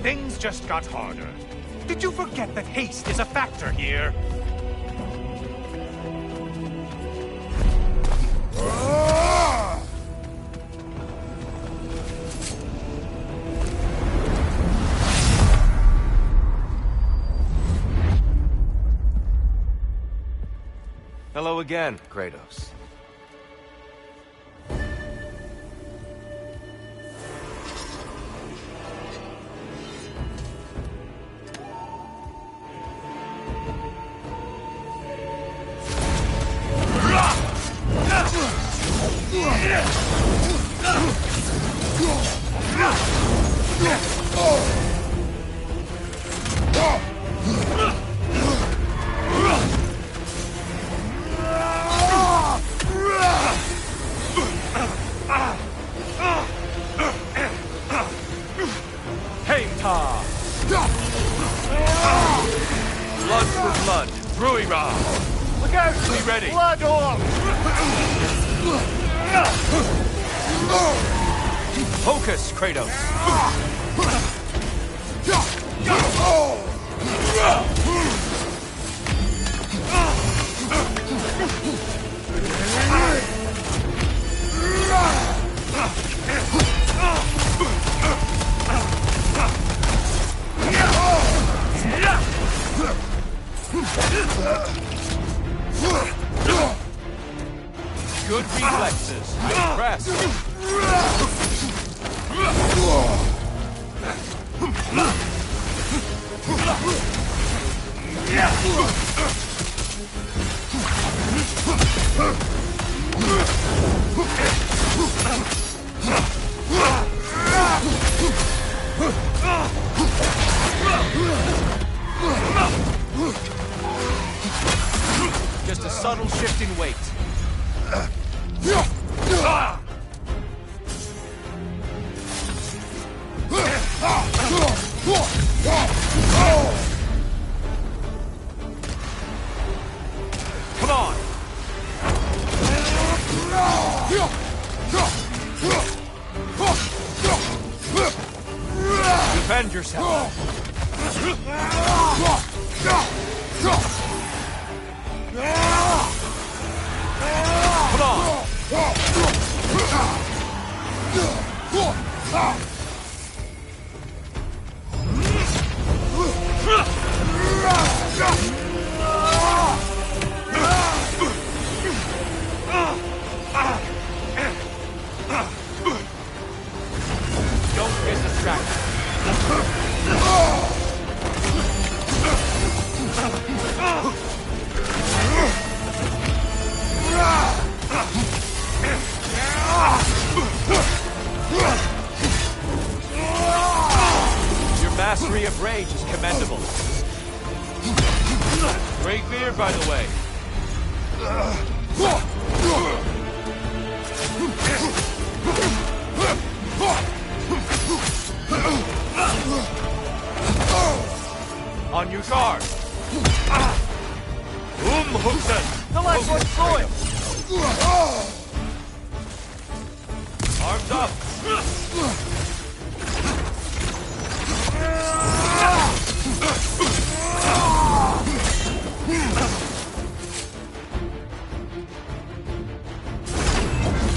Things just got harder. Did you forget that haste is a factor here?
Hello again, Kratos.
Blood for blood. Ruira. Look out! Be ready. Blood orb. Focus, Kratos. Good reflexes. I'm impressed. Just a subtle shift in weight. Come on! Defend yourself! Come on! Don't get distracted. Your mastery of rage is commendable. Great beer, by the way. On your guard! Umhusen!
The last one's going!
Arms up!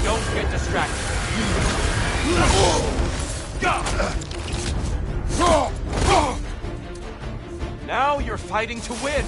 Don't get distracted. Now you're fighting to win.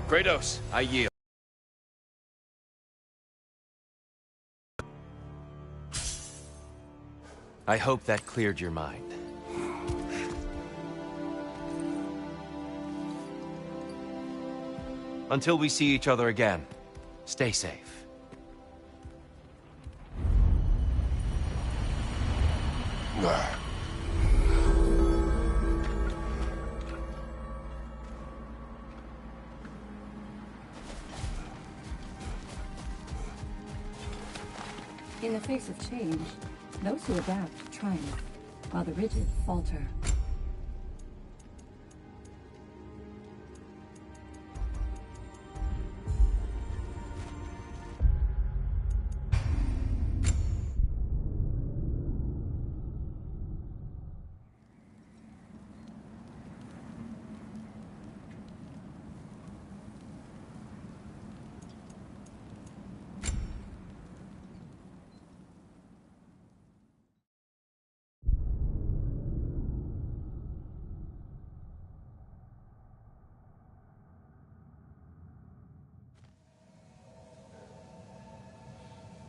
Kratos, I yield. I hope that cleared your mind. Until we see each other again, stay safe.
In the face of change, those who adapt triumph, while the rigid falter.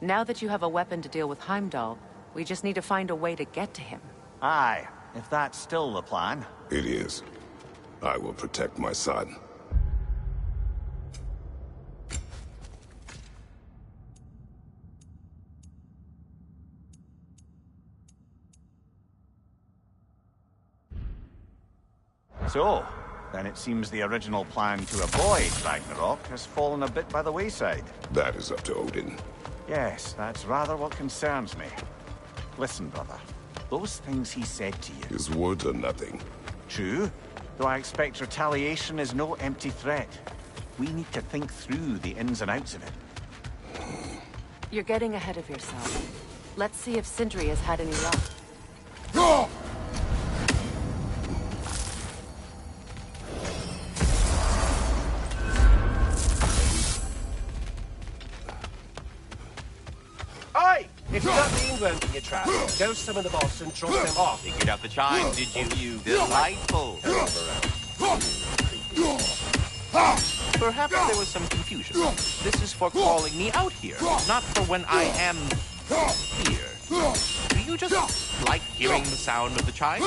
Now that you have a weapon to deal with Heimdall, we just need to find a way to get to him.
Aye, if that's still the plan.
It is. I will protect my son.
So, then it seems the original plan to avoid Ragnarok has fallen a bit by the wayside.
That is up to Odin.
Yes, that's rather what concerns me. Listen, brother. Those things he said to you...
His words are nothing.
True, though I expect retaliation is no empty threat. We need to think through the ins and outs of it.
You're getting ahead of yourself. Let's see if Sindri has had any luck.
Oi! If you're not being burned in your trap, go summon the boss and drop them off.
Figured out the chime, did you? Delightful. Perhaps there was some confusion. This is for calling me out here, not for when I am here. Do you just like hearing the sound of the chime?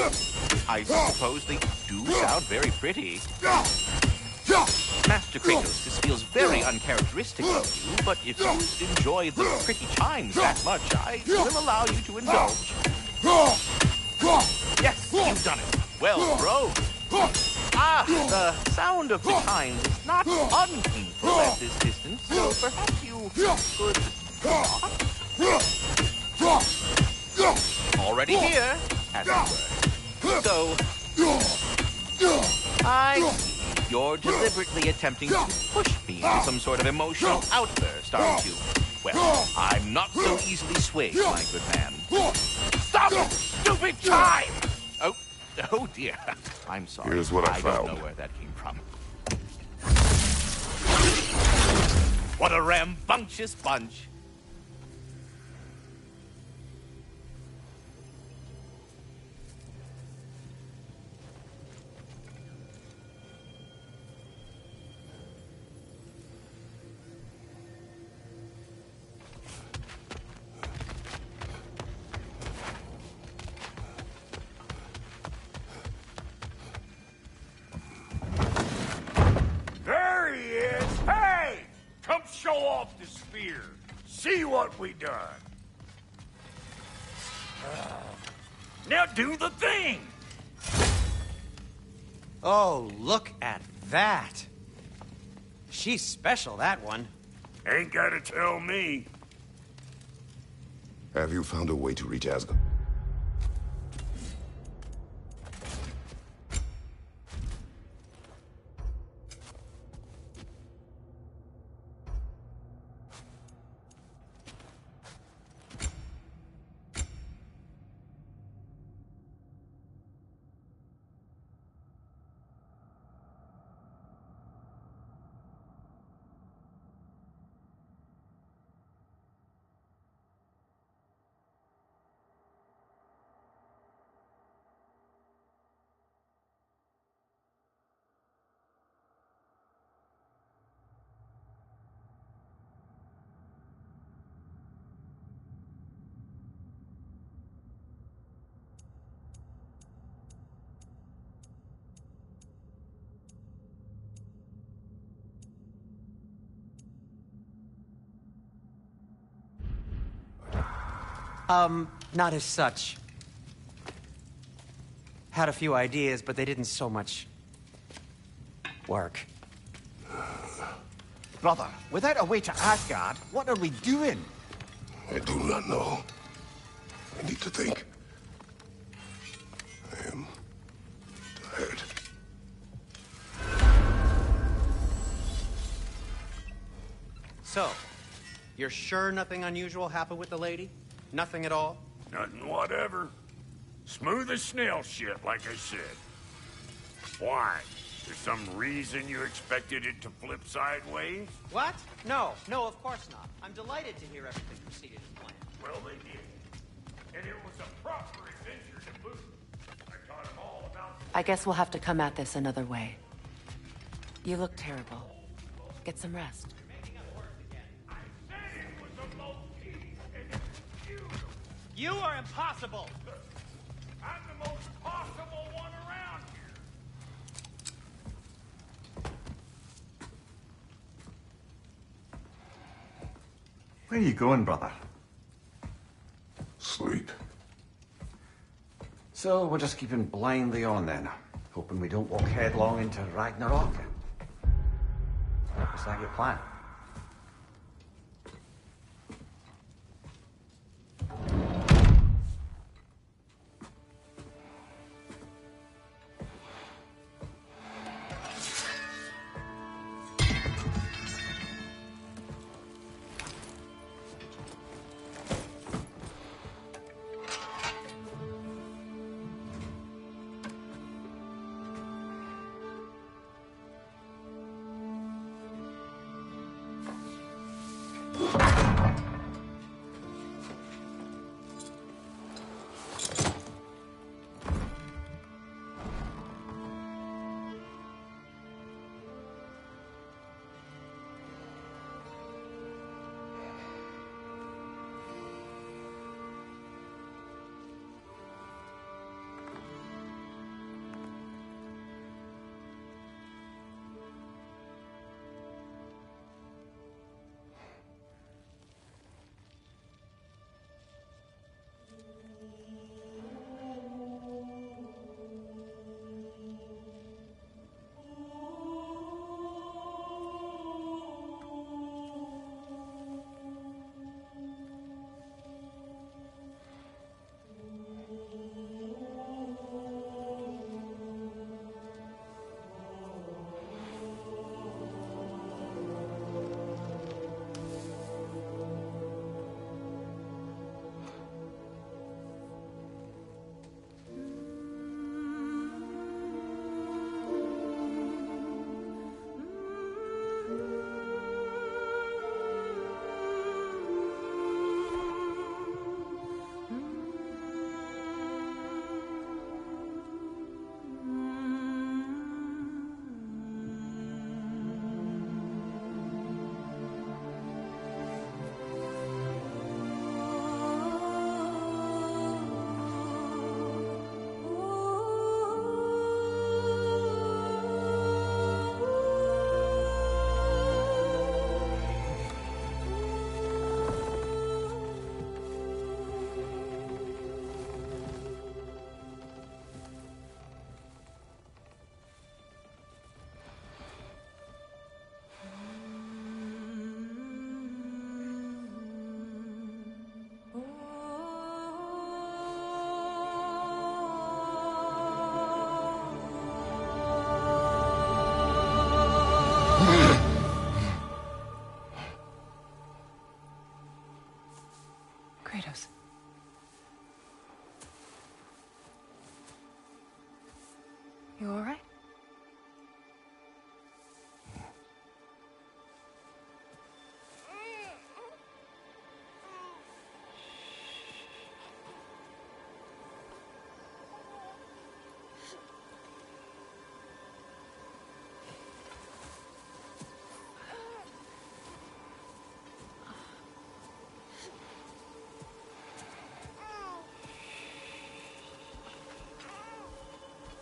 I suppose they do sound very pretty. Master Kratos, this feels very uncharacteristic of you, but if you enjoy the pretty chimes that much, I will allow you to indulge. Yes, you've done it. Well, bro. The sound of the chimes is not unpainful at this distance, so perhaps you could not? Already here, as it were. So, I see. You're deliberately attempting to push me into some sort of emotional outburst, aren't you? Well, I'm not so easily swayed, my good man. Stop it, stupid chime! Oh dear. I'm sorry.
Here's what I found.
don't know where that came from. What a rambunctious bunch.
show off the spear. See what we done. Now do the thing!
Oh, look at that. She's special, that one.
Ain't gotta tell me.
Have you found a way to reach Asgard?
Not as such. Had a few ideas, but they didn't so much work.
Brother, without a way to Asgard, what are we doing?
I do not know. I need to think. I am tired.
So, you're sure nothing unusual happened with the lady? Nothing at all?
Nothing whatever. Smooth as snail shit, like I said. Why? There's some reason you expected it to flip sideways?
What? No, of course not. I'm delighted to hear everything proceeded as planned.
Well, they did. And it was a proper adventure to boot. I taught them all about...
I guess we'll have to come at this another way. You look terrible. Get some rest.
You are impossible!
I'm the most possible one around here.
Where are you going, brother?
Sleep.
So we're just keeping blindly on then, hoping we don't walk headlong into Ragnarok. Is that your plan?
Kratos. You all right?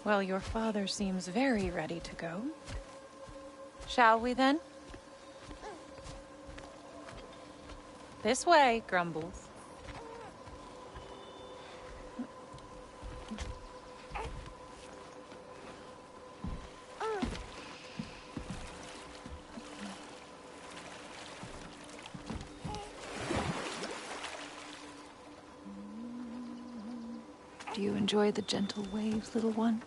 Well, your father seems very ready to go. Shall we then? This way, Grumbles. Do you enjoy the gentle waves, little one?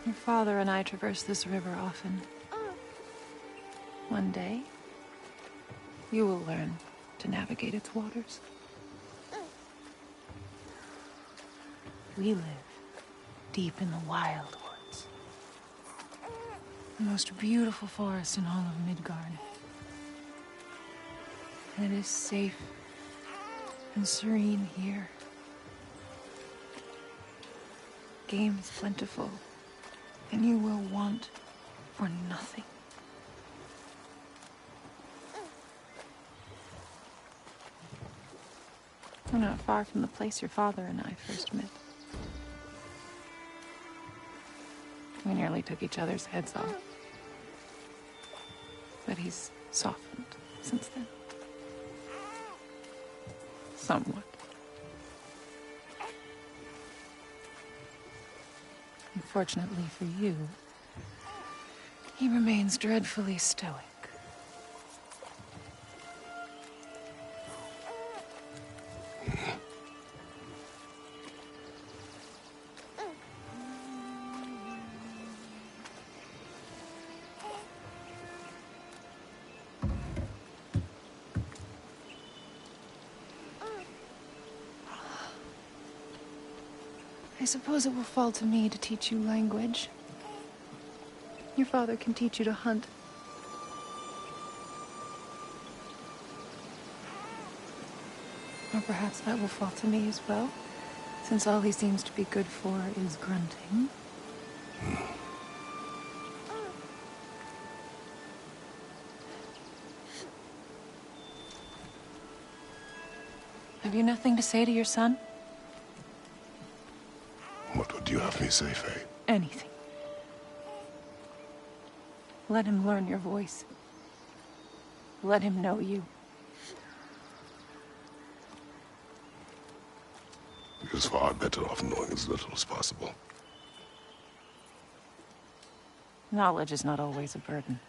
Your father and I traverse this river often. One day, you will learn to navigate its waters. We live deep in the wild woods. The most beautiful forest in all of Midgard. And it is safe and serene here. Game is plentiful, and you will want for nothing. We're not far from the place your father and I first met. We nearly took each other's heads off. But he's softened since then. Somewhat. Unfortunately for you, he remains dreadfully stoic. I suppose it will fall to me to teach you language. Your father can teach you to hunt. Or perhaps that will fall to me as well, since all he seems to be good for is grunting. Have you nothing to say to your son?
What would you have me say, Faye?
Anything. Let him learn your voice. Let him know you.
He was far better off knowing as little as possible.
Knowledge is not always a burden.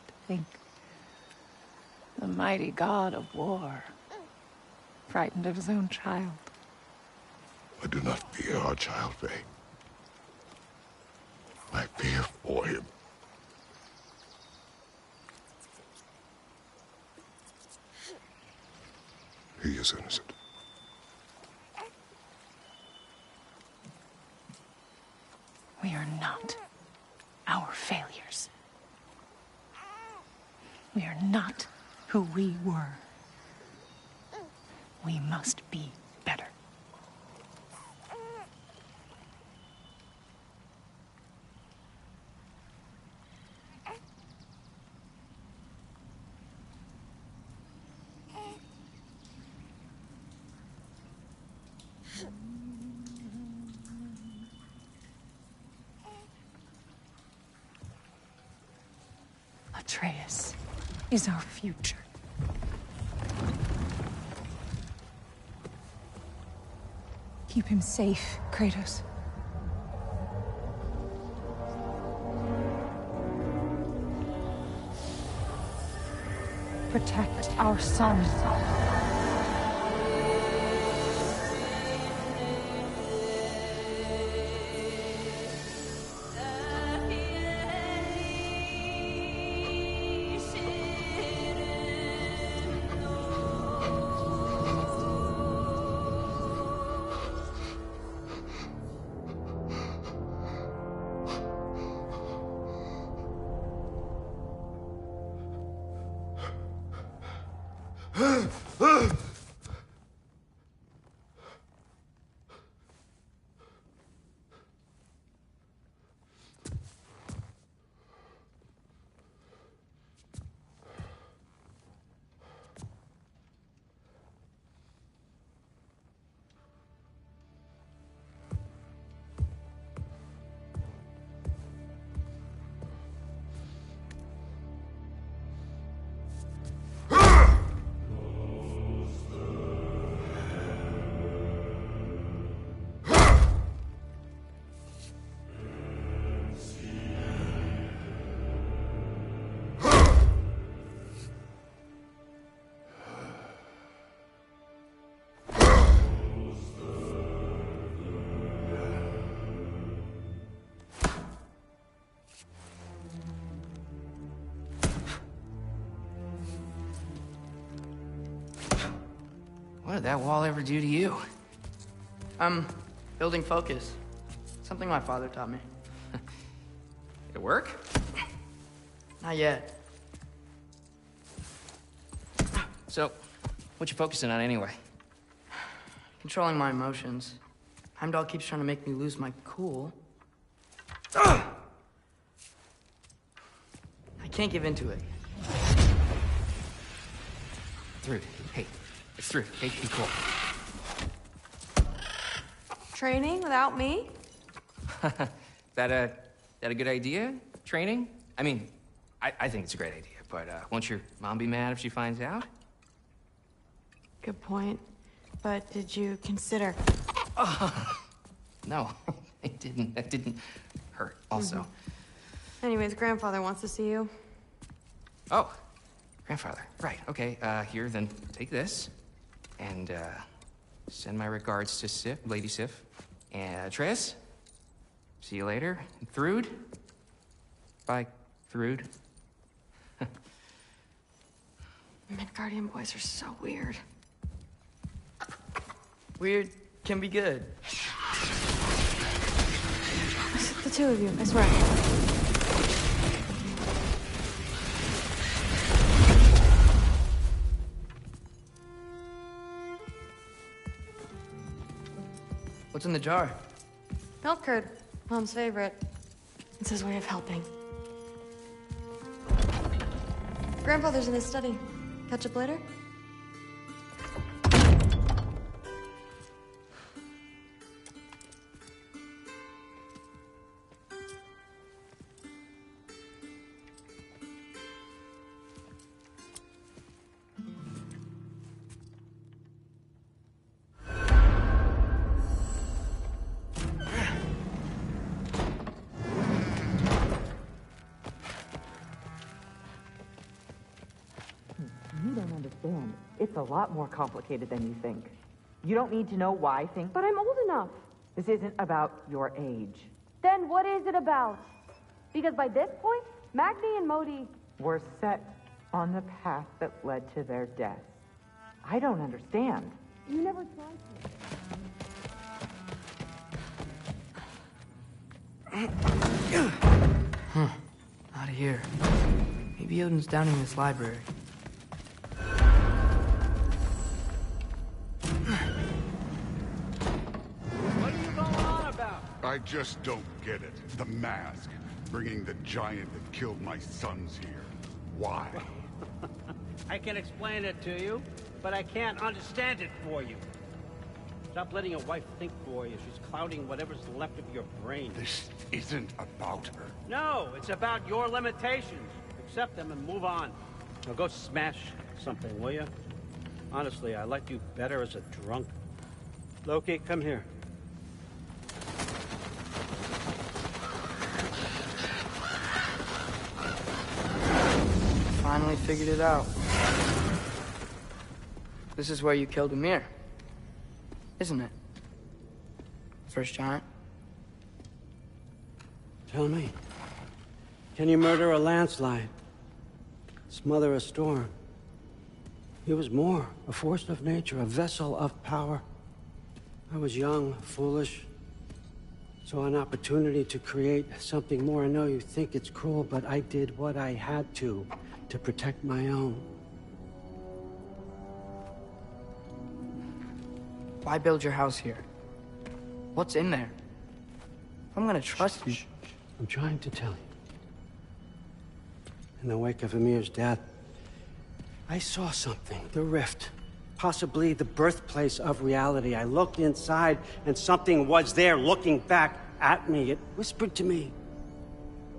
To think, the mighty god of war, frightened of his own child.
I do not fear our child, Faye. I fear for him. He is innocent.
We are not our failures. We are not who we were. We must be better. Atreus is our future. Keep him safe, Kratos. Protect our son.
What did that wall ever do to you? Building focus. Something my father taught me. It work? Not yet. So, what you focusing on anyway? Controlling my emotions. Heimdall keeps trying to make me lose my cool. I can't give in to it. Thrud, hey. It's Thrud. Hey, be cool.
Training without me?
That a good idea? Training? I mean, I think it's a great idea, but won't your mom be mad if she finds out?
Good point. But did you consider...
No, it didn't. That didn't hurt, also.
Anyways, grandfather wants to see you.
Oh, grandfather. Right, okay. Here, then take this. And, send my regards to Sif, Lady Sif. And, Atreus? See you later. And Thrud? Bye, Thrud.
Midgardian boys are so weird.
Weird can be good.
The two of you, I swear.
What's in the jar?
Milk curd, Mom's favorite. It's his way of helping. Grandfather's in his study. Catch up later?
You don't understand. It's a lot more complicated than you think. You don't need to know why things...
But I'm old enough.
This isn't about your age.
Then what is it about? Because by this point, Magni and Modi...
Were set on the path that led to their death. I don't understand.
You never tried
Huh. Out of here. Maybe Odin's down in this library.
What are you going on about? I just don't get it. The mask. Bringing the giant that killed my sons here. Why?
I can explain it to you, but I can't understand it for you. Stop letting your wife think for you. She's clouding whatever's left of your brain.
This isn't about her.
No, it's about your limitations. Accept them and move on. Now go smash something, will you? Honestly, I liked you better as a drunk. Loki, come here.
Finally figured it out. This is where you killed Ymir. Isn't it? First giant.
Tell me, can you murder a landslide? Smother a storm? He was more, a force of nature, a vessel of power. I was young, foolish, saw an opportunity to create something more. I know you think it's cruel, but I did what I had to protect my own.
Why build your house here? What's in there? I'm gonna trust you.
I'm trying to tell you. In the wake of Amir's death, I saw something. The rift. Possibly the birthplace of reality. I looked inside, and something was there looking back at me. It whispered to me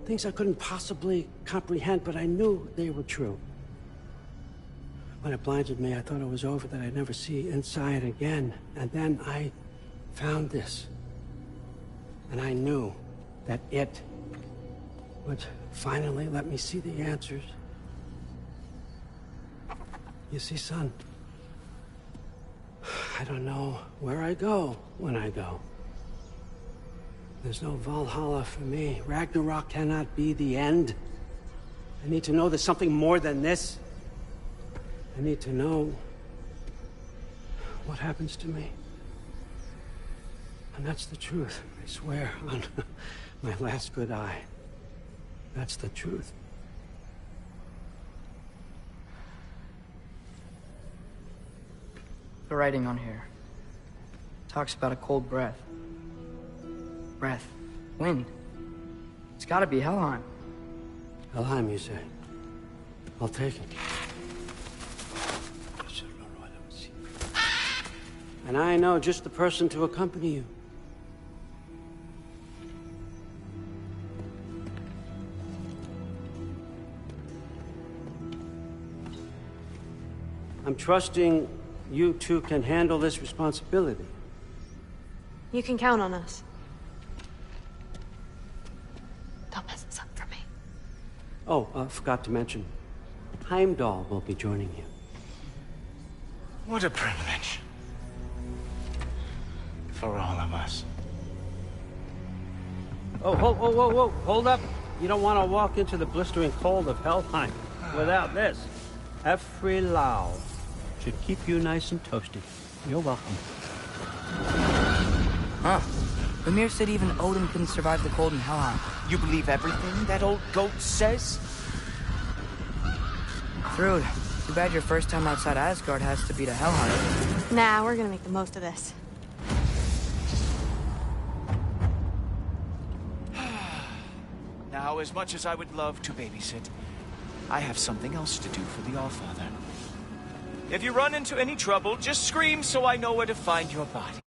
things I couldn't possibly comprehend, but I knew they were true. When it blinded me, I thought it was over, that I'd never see inside again. And then I found this. And I knew that it would finally let me see the answers. You see, son, I don't know where I go when I go. There's no Valhalla for me. Ragnarok cannot be the end. I need to know there's something more than this. I need to know what happens to me. And that's the truth, I swear, on my last good eye. That's the truth.
The writing on here talks about a cold breath. Breath. Wind. It's gotta be Helheim.
Helheim, you say? I'll take it. And I know just the person to accompany you. I'm trusting you two can handle this responsibility.
You can count on us. Don't mess this up for me.
Oh, forgot to mention, Heimdall will be joining you.
What a privilege. For all of us.
Oh, whoa, hold up. You don't want to walk into the blistering cold of Helheim without this. Every Lau should keep you nice and toasty. You're welcome.
Huh. Ymir said even Odin couldn't survive the cold in Helheim.
You believe everything that old goat says?
Thrud, too bad your first time outside Asgard has to be to Helheim.
Nah, we're gonna make the most of this.
Now, as much as I would love to babysit, I have something else to do for the Allfather. If you run into any trouble, just scream so I know where to find your body.